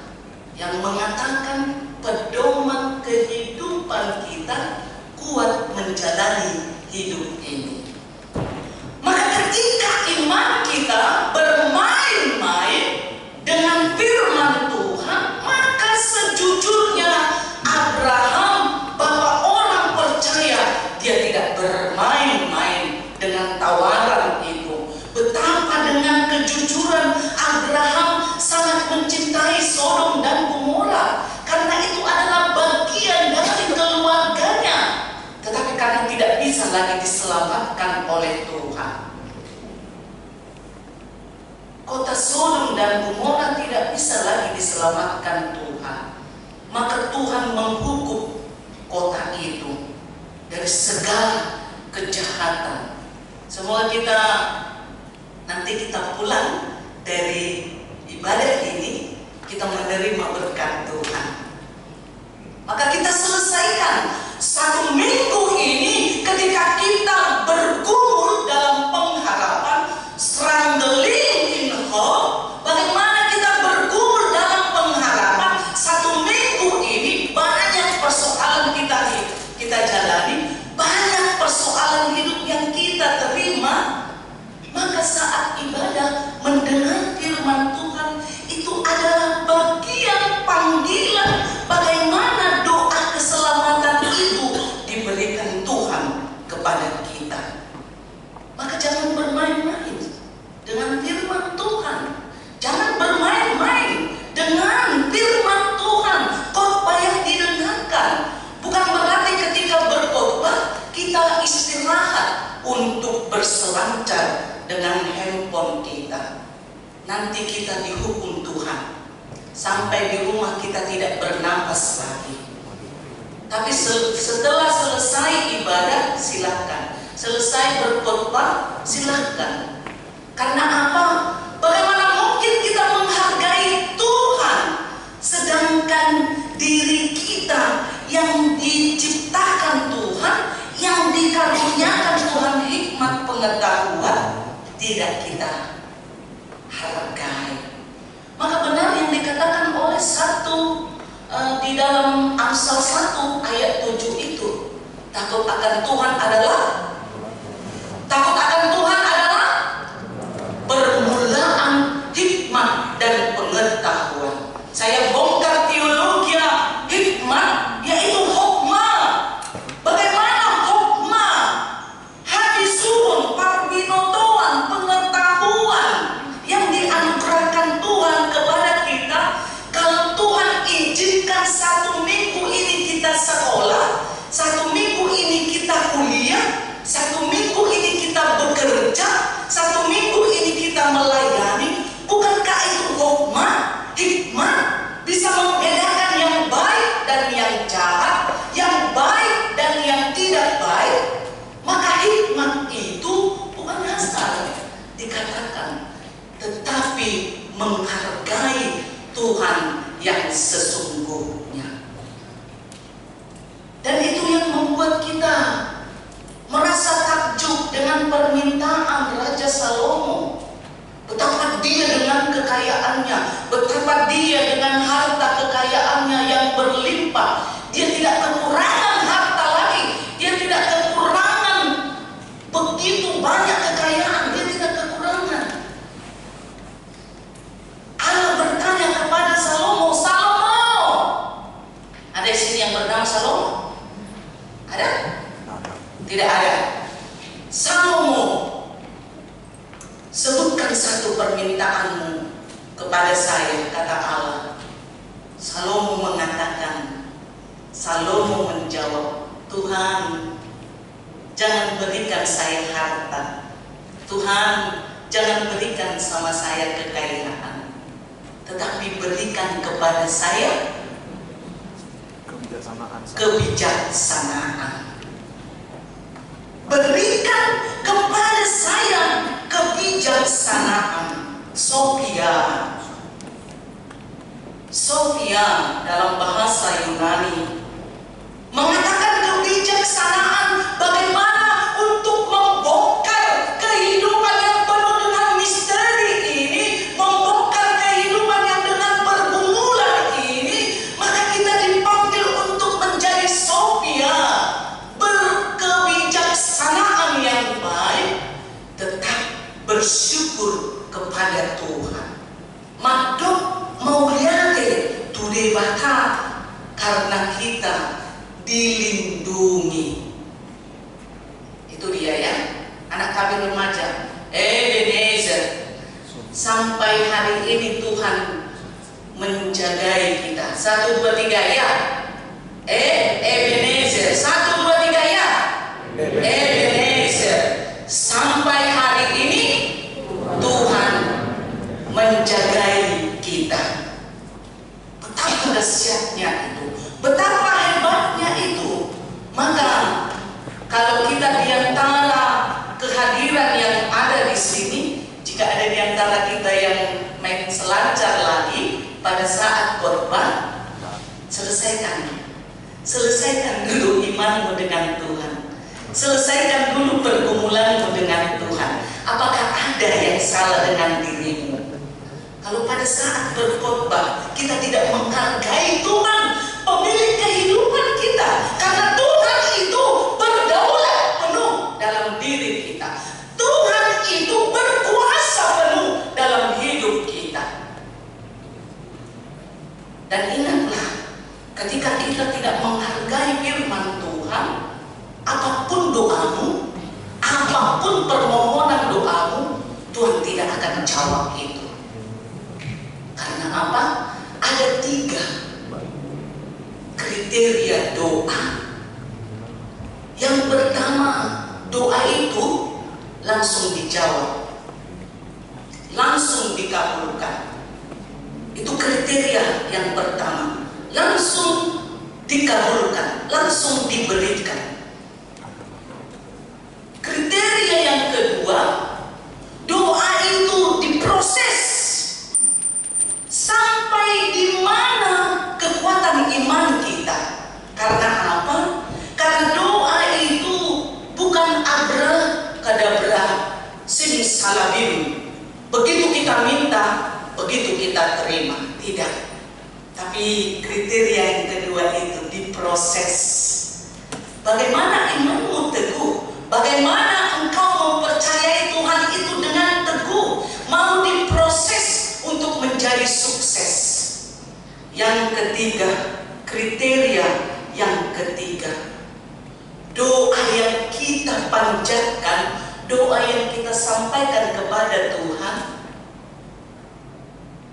Speaker 4: yang mengatakan pedoman kehidupan kita kuat menjalani hidup ini. Maka ketika iman kita bermain-main dengan firman Tuhan, maka sejujurnya Abraham, bahwa orang percaya bisa lagi diselamatkan oleh Tuhan. Kota Sodom dan Gomora tidak bisa lagi diselamatkan Tuhan. Maka Tuhan menghukum kota itu dari segala kejahatan. Semoga nanti kita pulang dari ibadah ini, kita menerima berkat Tuhan. Maka kita selesaikan 1 minggu ini ketika kita bergumul dalam pengharapan, struggling in hope. Bagaimana kita bergumul dalam pengharapan? 1 minggu ini banyak persoalan kita jalani, banyak persoalan hidup yang kita terima. Maka saat ibadah mendengar firman Tuhan itu adalah bagian panggilan bagaimana doa keselamatan itu diberikan Tuhan kepada kita. Maka jangan bermain-main dengan firman Tuhan. Jangan bermain-main dengan firman Tuhan. Khotbah yang didengarkan bukan berarti ketika berkhotbah kita istirahat untuk berselancar dengan handphone kita. Nanti kita dihukum Tuhan. Sampai di rumah kita tidak bernapas lagi. Tapi setelah selesai ibadah, silakan. Selesai berkhotbah, silakan. Karena apa? Bagaimana mungkin kita menghargai Tuhan sedangkan diri kita yang diciptakan Tuhan, yang dikaruniakan Tuhan hikmat pengetahuan, tidak kita hargai. Maka benar yang dikatakan oleh di dalam Amsal 1 ayat 7 itu, takut akan Tuhan adalah permulaan hikmat dan pengetahuan. Saya bongkar teologi hikmat, yaitu hokmah. Bagaimana hokmah? Hadisun, parbinotoan, pengetahuan yang dianugerahkan Tuhan kepada kita. Kalau Tuhan izinkan 1 minggu ini kita sekolah, 1 minggu ini kita kuliah, 1 minggu ini kita bekerja, 1 minggu ini kita melayani, bukankah itu hikmah? Hikmah bisa membedakan yang baik dan yang jahat, yang baik dan yang tidak baik. Maka hikmat itu bukan asal dikatakan, tetapi menghargai Tuhan yang sesungguhnya. Dan itu yang membuat kita merasa takjub dengan permintaan Raja Salomo. Betapa dia dengan kekayaannya, betapa dia dengan harta kekayaannya yang berlimpah. Dia tidak kekurangan harta lagi, dia tidak kekurangan begitu banyak kekayaan, dia tidak kekurangan. Allah bertanya kepada Salomo, Salomo, ada di sini yang bernama Salomo? Ada? Tidak ada. Salomo, sebutkan satu permintaanmu kepada saya, kata Allah. Salomo mengatakan, Salomo menjawab, Tuhan, jangan berikan saya harta. Tuhan, jangan berikan sama saya kekayaan, tetapi berikan kepada saya kebijaksanaan. Berikan kepada saya kebijaksanaan. Sophia dalam bahasa Yunani mengatakan kebijaksanaan bagaimana untuk membongkar kehidupan yang penuh dengan misteri ini, membongkar kehidupan yang dengan pergumulan ini. Maka kita dipanggil untuk menjadi Sophia, berkebijaksanaan yang baik, tetap bersyukur kepada Tuhan. Madok mauliate tudebata, karena kita dilindungi. Itu dia ya, anak kami remaja Ebenezer. Sampai hari ini Tuhan menjagai kita. 1, 2, 3 ya. Ebenezer. 1, 2, 3 ya. Maka kalau kita di antara kehadiran yang ada di sini, jika ada di antara kita yang main selancar lagi pada saat khotbah, selesaikan dulu imanmu dengan Tuhan. Selesaikan dulu pergumulanmu dengan Tuhan. Apakah ada yang salah dengan dirimu? Kalau pada saat berkhotbah kita tidak menghargai Tuhan, pemilik kehidupan kita, karena Tuhan itu berdaulat penuh dalam diri kita. Tuhan itu berkuasa penuh dalam hidup kita. Dan ingatlah, ketika kita tidak menghargai firman Tuhan, apapun doamu, apapun permohonan doamu, Tuhan tidak akan jawab itu. Karena apa? Ada 3 kriteria doa. Yang pertama, doa itu langsung dijawab, langsung dikabulkan. Itu kriteria yang pertama. Langsung dikabulkan, langsung diberikan. Kriteria yang kedua, doa itu diproses sampai di mana kekuatan iman kita. Karena apa? Karena doa itu bukan abrakadabra, simsalabim. Begitu kita minta, begitu kita terima. Tidak. Tapi kriteria yang kedua itu diproses. Bagaimana imanmu teguh? Bagaimana engkau mempercayai Tuhan itu dengan teguh? Mau diproses untuk menjadi sukses. Yang ketiga, kriteria yang ketiga, doa yang kita panjatkan, doa yang kita sampaikan kepada Tuhan,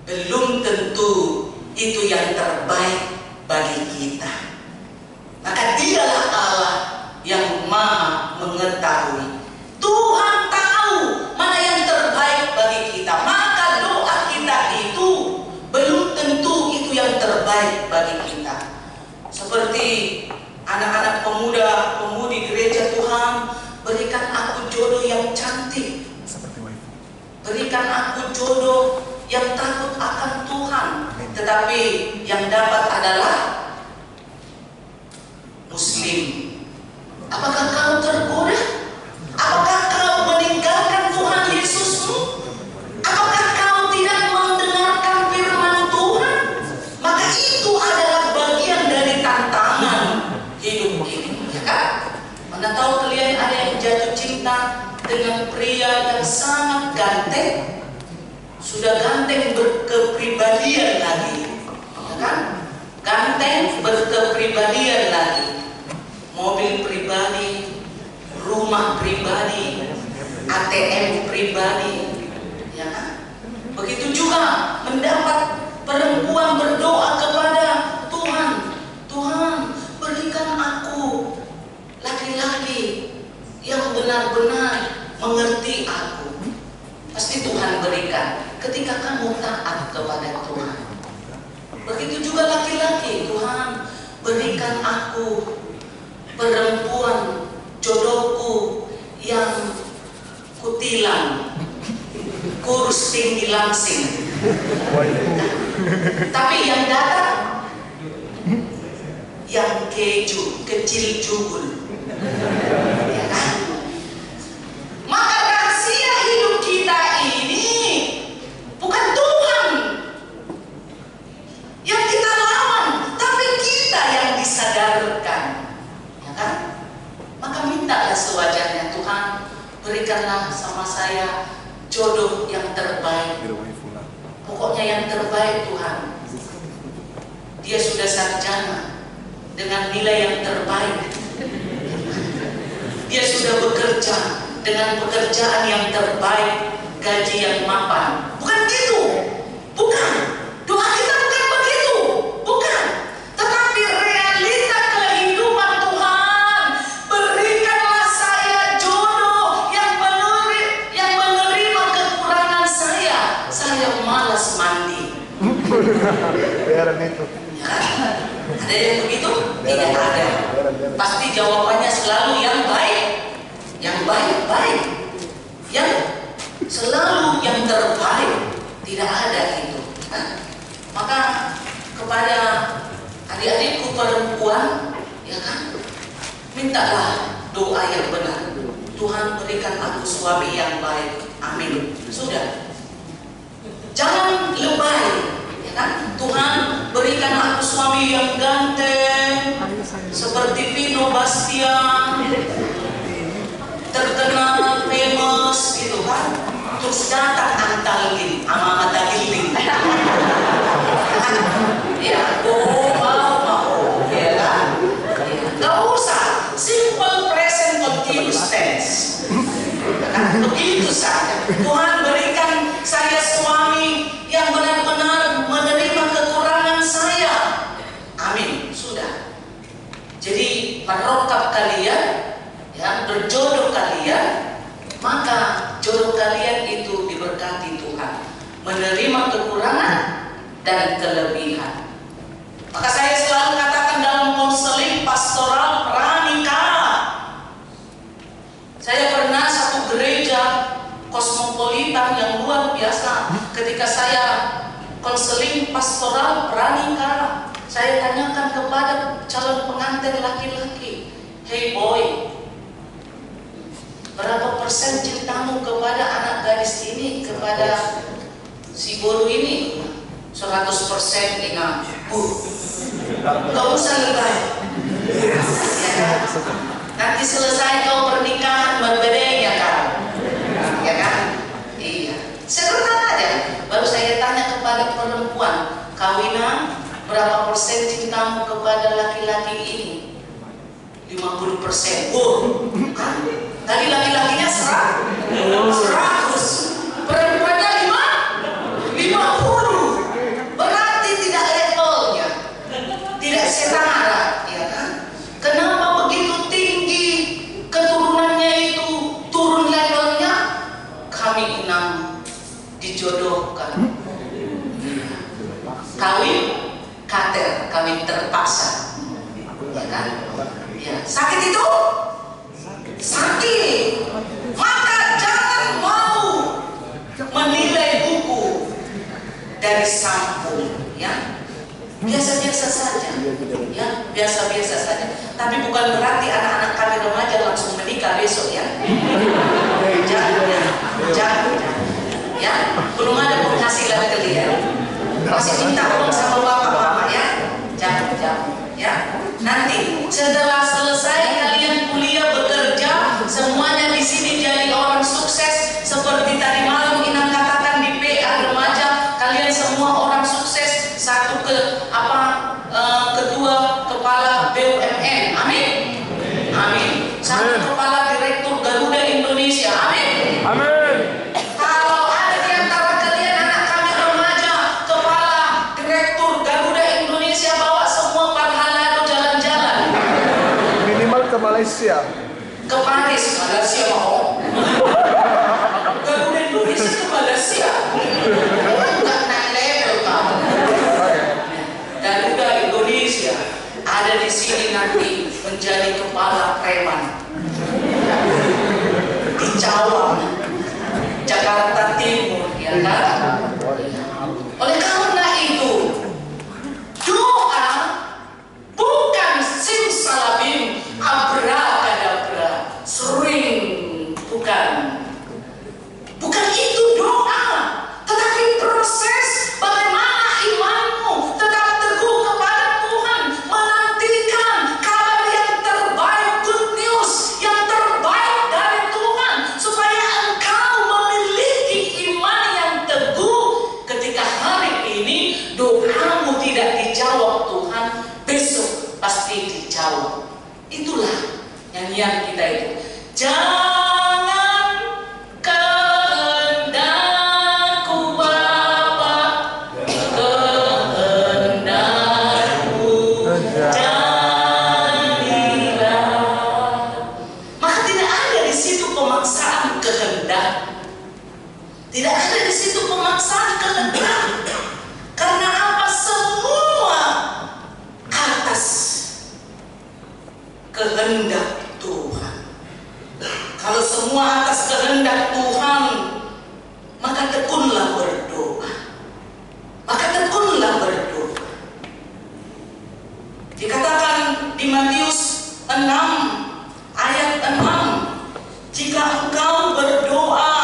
Speaker 4: belum tentu itu yang terbaik bagi kita. Maka Dialah Allah yang Maha mengetahui. Tuhan tahu mana yang terbaik bagi kita. Maka doa kita itu belum tentu itu yang terbaik bagi kita. Seperti anak-anak pemuda-pemudi gereja Tuhan, berikan aku jodoh yang cantik. Berikan aku jodoh yang takut akan Tuhan. Tetapi yang dapat adalah Muslim. Apakah kau tergoda? Apakah kau meninggalkan Tuhan Yesusmu? Apakah kau tidak mendengarkan firman Tuhan? Maka itu adalah bagian dari tantangan hidup ini, ya kan? Mana tahu kalian ada yang jatuh cinta dengan pria yang sangat ganteng, sudah ganteng berkepribadian lagi, ya kan? Ganteng berkepribadian lagi, mobil pribadi, rumah pribadi, ATM pribadi, ya kan? Begitu juga mendapat perempuan berdoa kepada Tuhan, Tuhan berikan aku laki-laki yang benar-benar mengerti aku. Pasti Tuhan berikan ketika kamu taat kepada Tuhan. Begitu juga laki-laki, Tuhan berikan aku perempuan jodohku yang kutilang, kurus tinggi langsing. Tapi yang datang yang keju, kecil jubul. Ya kan? Maka rahasia hidup kita ini bukan Tuhan yang kita lawan, tapi kita yang disadarkan, ya kan? Maka mintalah sewajarnya, Tuhan berikanlah sama saya jodoh yang terbaik. Pokoknya yang terbaik Tuhan. Dia sudah sarjana dengan nilai yang terbaik. Dia sudah bekerja dengan pekerjaan yang terbaik, gaji yang mapan. Bukan gitu. Bukan. Doa kita bukan begitu. Bukan. Tetapi realita kehidupan Tuhan, berikanlah saya jodoh yang menerima kekurangan saya. Saya malas mandi.
Speaker 5: Biaran itu.
Speaker 4: Ya, ada yang begitu? Tidak ada. Pasti jawabannya selalu yang baik, yang baik-baik, yang selalu yang terbaik. Tidak ada itu. Maka kepada adik-adikku perempuan, ya kan, mintalah doa yang benar. Tuhan berikan aku suami yang baik. Amin. Sudah. Jangan lebay, ya kan? Tuhan berikan aku suami yang ganteng seperti Vino Bastian, terkenal, famous, gitu kan? Terus datang antalin, ama giling. Ya, mau, ya kan? Gak usah, simple present continuous tense. Begitu saja. Tuhan berikan saya suami yang benar-benar menerima kekurangan saya. Amin. Sudah. Jadi merokap kalian, ya, berjodoh kalian, maka jodoh kalian itu diberkati Tuhan, menerima kekurangan dan kelebihan. Maka saya selalu katakan dalam konseling pastoral pranikah. Saya pernah satu gereja kosmopolitan yang luar biasa. Ketika saya konseling pastoral pranikah, saya tanyakan kepada calon pengantin laki-laki, "Hey boy, berapa persen cintamu kepada anak gadis ini, kepada si bodoh ini?" 100% ingat. Gak usah lebay. Ya, nanti selesai kau pernikahan berbeda, ya kan? Ya kan? Iya. Sederhana aja. Baru saya tanya kepada perempuan, "Kawinan, berapa persen cintamu kepada laki-laki ini?" 50%. Kan? Tadi laki-lakinya 100. Perempuannya 50. Berarti tidak levelnya, tidak setara, ya kan? Kenapa begitu tinggi keturunannya itu, turun levelnya? Kami 6 dijodohkan. Kawin kater, kawin terpaksa, ya kan? Ya. Sakit itu? Sakit. Maka jangan mau menilai buku dari sampul, ya. Biasa-biasa saja, ya, biasa-biasa saja. Tapi bukan berarti anak-anak kami remaja langsung menikah besok, ya. Jangan, ya. Belum ada penghasilan kalian, masih minta tolong sama bapak mama, ya. Jangan, ya. Nanti setelah selesai kalian kuliah bekerja, semuanya di sini jadi orang sukses. Seperti tadi malam Inang katakan di PA remaja, kalian semua orang sukses. Satu kedua kepala BUMN, amin, amin. Satu kepala direktur Garuda Indonesia, amin, amin. Kalau ada di antara kalian anak kami remaja kepala direktur Garuda Indonesia, bawa semua parhalado jalan-jalan.
Speaker 5: Minimal ke Malaysia.
Speaker 4: Ke Paris, Malaysia mau. Garuda Indonesia ke Malaysia. Enggak naik level kamu. Garuda Indonesia ada di sini nanti menjadi kepala preman di Cawang, Jakarta Timur, ya kan? Oleh karena itu, doa bukan simsalabim, abrakadabra, sering, bukan itu doa, tetapi proses bagaimana imanmu tetap teguh kepada Tuhan, menantikan kabar yang terbaik, good news yang terbaik dari Tuhan, supaya engkau memiliki iman yang teguh. Ketika hari ini doamu tidak dijawab Tuhan, besok pasti dijawab. Itulah nyanyian kita itu. Jangan kehendakku Bapa, kehendakku jadilah. Maka tidak ada di situ pemaksaan kehendak. Tidak ada di situ pemaksaan kehendak. Karena apa? Semua atas kehendak Tuhan. Kalau semua atas kehendak Tuhan, maka tekunlah berdoa. Maka tekunlah berdoa. Dikatakan di Matius 6 ayat 6, jika engkau berdoa,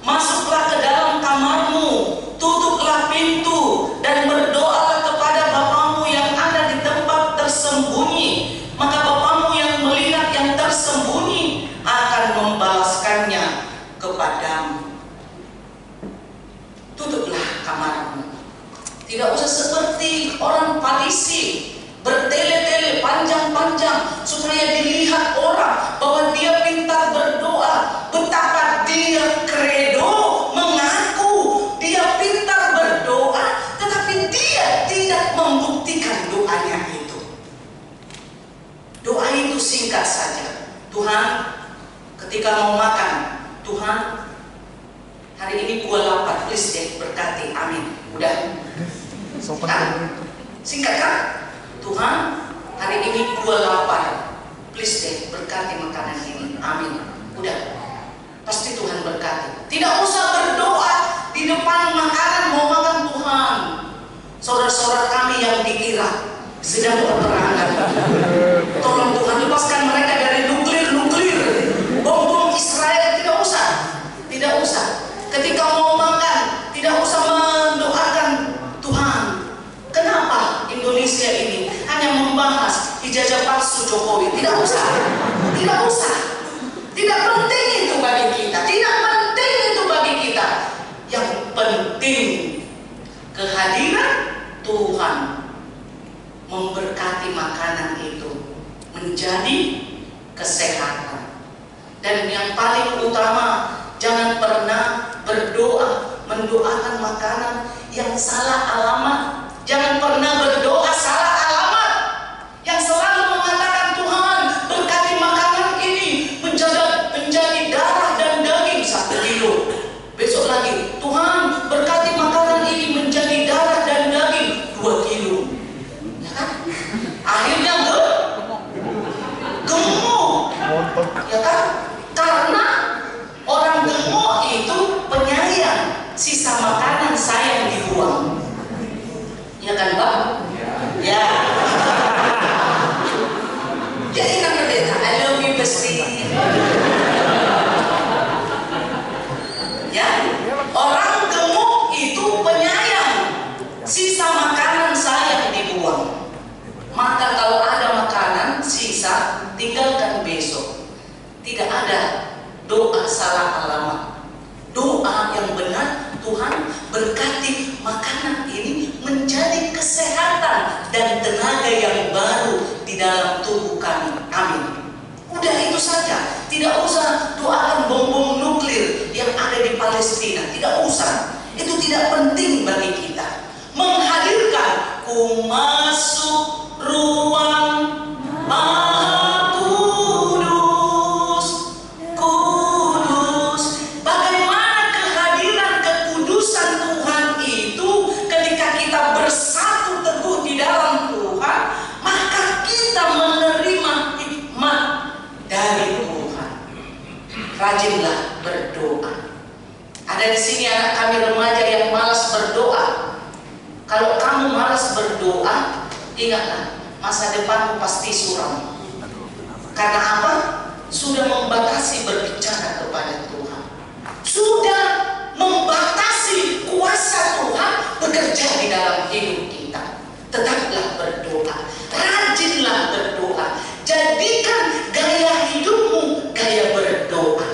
Speaker 4: masuklah ke dalam kamarmu, tutuplah pintu, dan berdoalah kepada Bapamu yang ada di tempat tersembunyi. Maka Bapamu yang melihat yang tersembunyi akan membalaskannya kepadamu. Tutuplah kamarmu. Tidak usah seperti orang Farisi bertele-tele panjang-panjang supaya dilihat orang bahwa dia pintar berdoa. Betapa dia kredo mengaku dia pintar berdoa, tetapi dia tidak membuktikan doanya itu. Doa itu singkat saja. Tuhan, ketika mau makan, Tuhan, hari ini gua lapar, please deh berkati, amin. Udah. Singkat kan? Tuhan, hari ini gua lapar, please deh berkati makanan ini, amin. Udah, pasti Tuhan berkati. Tidak usah berdoa di depan makanan mau makan Tuhan. Saudara-saudara kami yang di Irak sedang peperangan, tolong Tuhan lepaskan mereka dari nuklir, bom Israel. Tidak usah. Ketika mau makan, tidak usah mendoakan Tuhan. Kenapa Indonesia ini hanya membahas ijazah palsu Jokowi? Tidak usah. Tidak penting itu bagi kita. Yang penting kehadiran Tuhan memberkati makanan itu menjadi kesehatan. Dan yang paling utama, jangan pernah berdoa mendoakan makanan yang salah alamat. Jangan pernah berdoa salah alamat, yang selalu mengatakan Tuhan berkati makanan ini menjadi darah dan daging 1 kilo. Besok lagi, Tuhan berkati makanan ini menjadi darah dan daging 2 kilo. Ya kan? Akhirnya gemuk. Ya kan? Karena orang gemuk itu penyayang, sisa makanan sayang dibuang. Ya kan, Pak? Ya. Jadi kan pendeta, I love you pasti. Ya, orang gemuk itu penyayang, sisa makanan sayang dibuang. Maka kalau ada makanan sisa, tinggalkan besok. Tidak ada doa salah alamat. Doa yang benar, Tuhan berkati makanan ini menjadi kesehatan dan tenaga yang baru di dalam tubuh kami. Amin. Udah itu saja. Tidak usah doakan bom nuklir yang ada di Palestina. Tidak usah. Itu tidak penting bagi kita. Menghadirkan ku masuk ruang Maha Kudus. Bagaimana kehadiran kekudusan Tuhan itu ketika kita bersatu teguh di dalam Tuhan, maka kita menerima hikmat dari Tuhan. Rajinlah berdoa. Ada di sini anak kami remaja yang malas berdoa. Kalau kamu malas berdoa, ingatlah masa depanmu pasti suram. Karena apa? Sudah membatasi berbicara kepada Tuhan. Sudah membatasi kuasa Tuhan bekerja di dalam hidup kita. Tetaplah berdoa. Rajinlah berdoa. Jadikan gaya hidupmu gaya berdoa.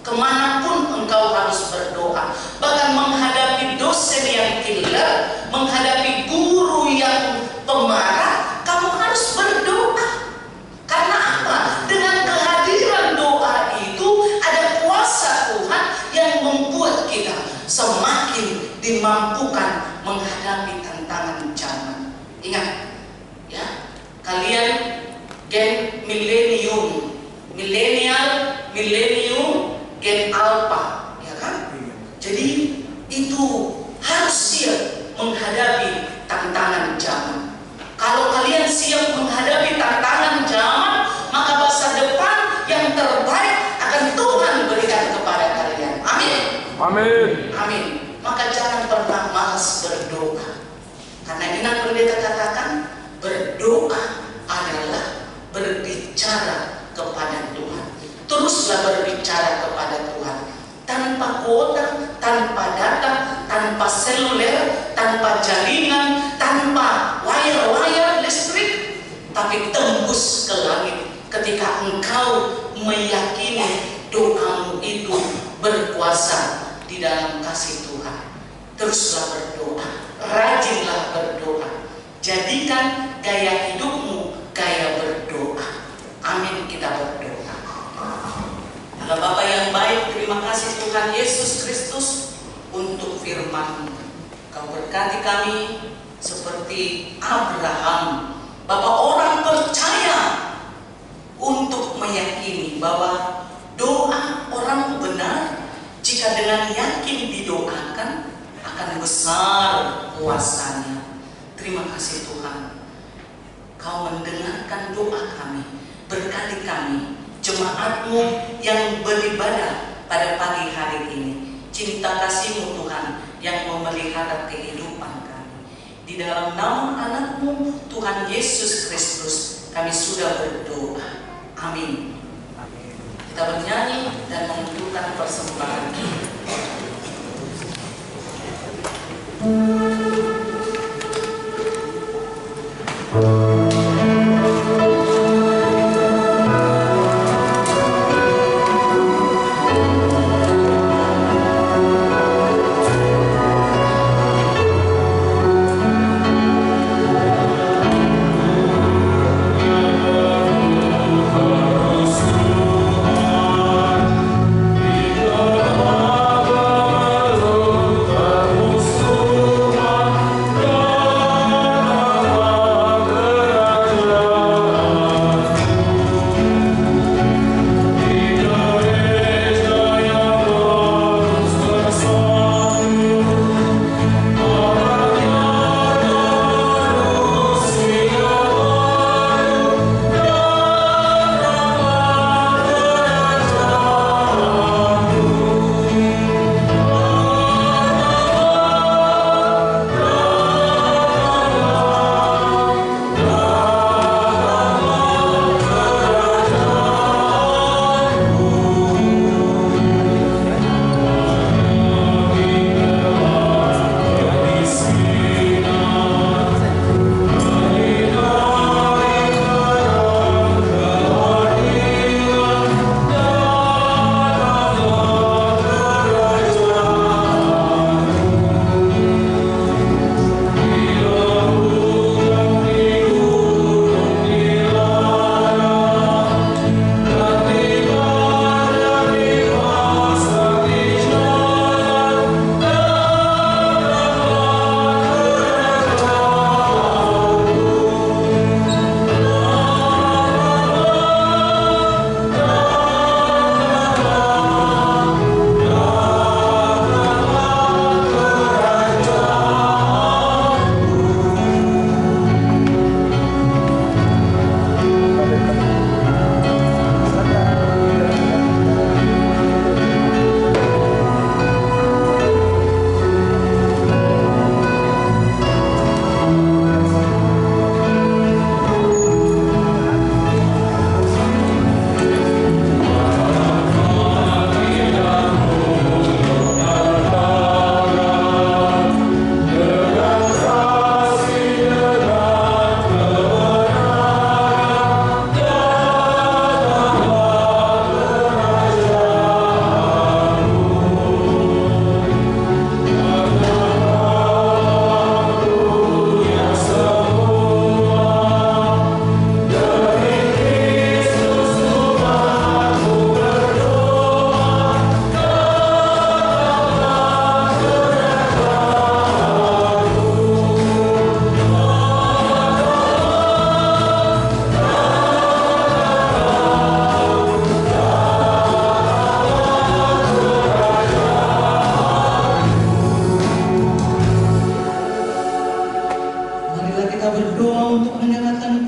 Speaker 4: Kemanapun engkau harus berdoa. Bahkan menghadapi dosen yang killer, menghadapi guru yang pemarah, kamu harus berdoa. Karena apa? Dengan kehadiran doa itu ada kuasa Tuhan yang membuat kita semakin dimampukan menghadapi tantangan zaman. Ingat, ya, kalian gen milenium, gen alpha, ya kan? Jadi itu harus siap menghadapi tantangan zaman. Kalau kalian siap menghadapi tantangan zaman,
Speaker 5: Amin.
Speaker 4: Amin. Maka jangan pernah malas berdoa. Karena Inang Pendeta katakan, berdoa adalah berbicara kepada Tuhan. Teruslah berbicara kepada Tuhan. Tanpa kuota, tanpa data, tanpa seluler, tanpa jaringan, tanpa wire-wire listrik, tapi tembus ke langit ketika engkau meyakini doamu itu berkuasa di dalam kasih Tuhan. Teruslah berdoa, rajinlah berdoa. Jadikan gaya hidupmu gaya berdoa. Amin, kita berdoa. Allah Bapa yang baik, terima kasih Tuhan Yesus Kristus untuk firman-Mu. Kau berkati kami seperti Abraham, Bapa orang percaya untuk meyakini bahwa doa orang benar jika dengan yakin didoakan akan besar kuasanya. Terima kasih Tuhan, Kau mendengarkan doa kami. Berkati kami, jemaat-Mu yang beribadah pada pagi hari ini. Cinta kasih-Mu Tuhan yang memelihara kehidupan kami. Di dalam nama anak-Mu Tuhan Yesus Kristus kami sudah berdoa. Amin. Kita bernyanyi dan menunjukkan persembahan.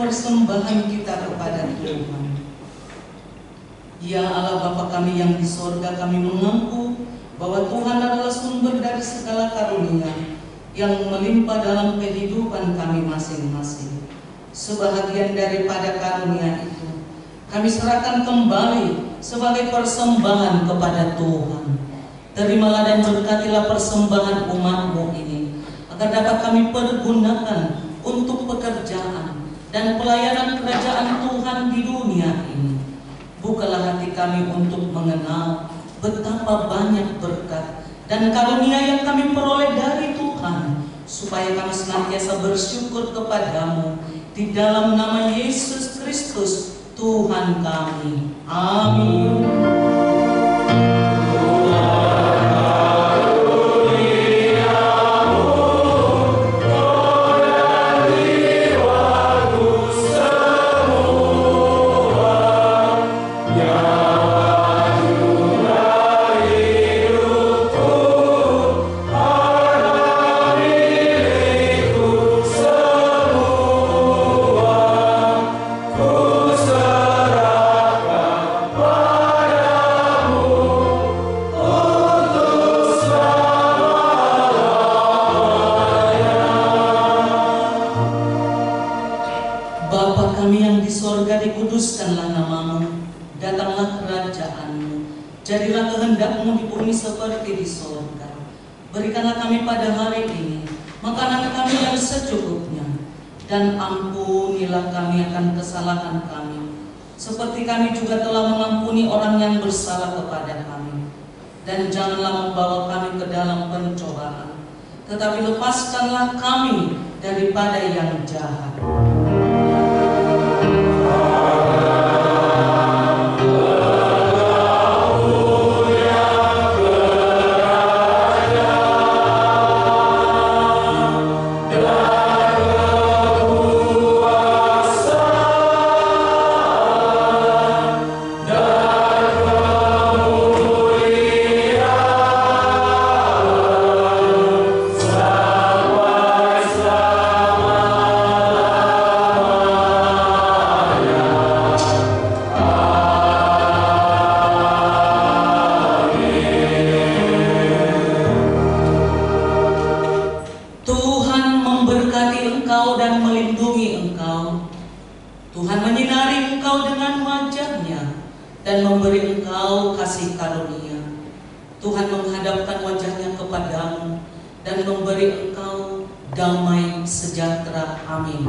Speaker 4: persembahan kita kepada Tuhan. Ya Allah Bapa kami yang di sorga, kami mengaku
Speaker 3: bahwa Tuhan adalah sumber dari segala karunia yang melimpah dalam kehidupan kami masing-masing. Sebahagian daripada karunia itu kami serahkan kembali sebagai persembahan kepada Tuhan. Terimalah dan berkatilah persembahan umat-Mu ini, agar dapat kami pergunakan untuk pekerjaan dan pelayanan kerajaan Tuhan di dunia ini. Bukalah hati kami untuk mengenal betapa banyak berkat dan karunia yang kami peroleh dari Tuhan, supaya kami senantiasa bersyukur kepadamu di dalam nama Yesus Kristus Tuhan kami. Amin. Dikuduskanlah namamu, datanglah kerajaan-Mu, jadilah kehendak-Mu di bumi seperti di sorga. Berikanlah kami pada hari ini makanan kami yang secukupnya, dan ampunilah kami akan kesalahan kami, seperti kami juga telah mengampuni orang yang bersalah kepada kami. Dan janganlah membawa kami ke dalam pencobaan, tetapi lepaskanlah kami daripada yang jahat. Tuhan menyinari engkau dengan wajah-Nya dan memberi engkau kasih karunia. Tuhan menghadapkan wajah-Nya kepadamu dan memberi engkau damai sejahtera. Amin.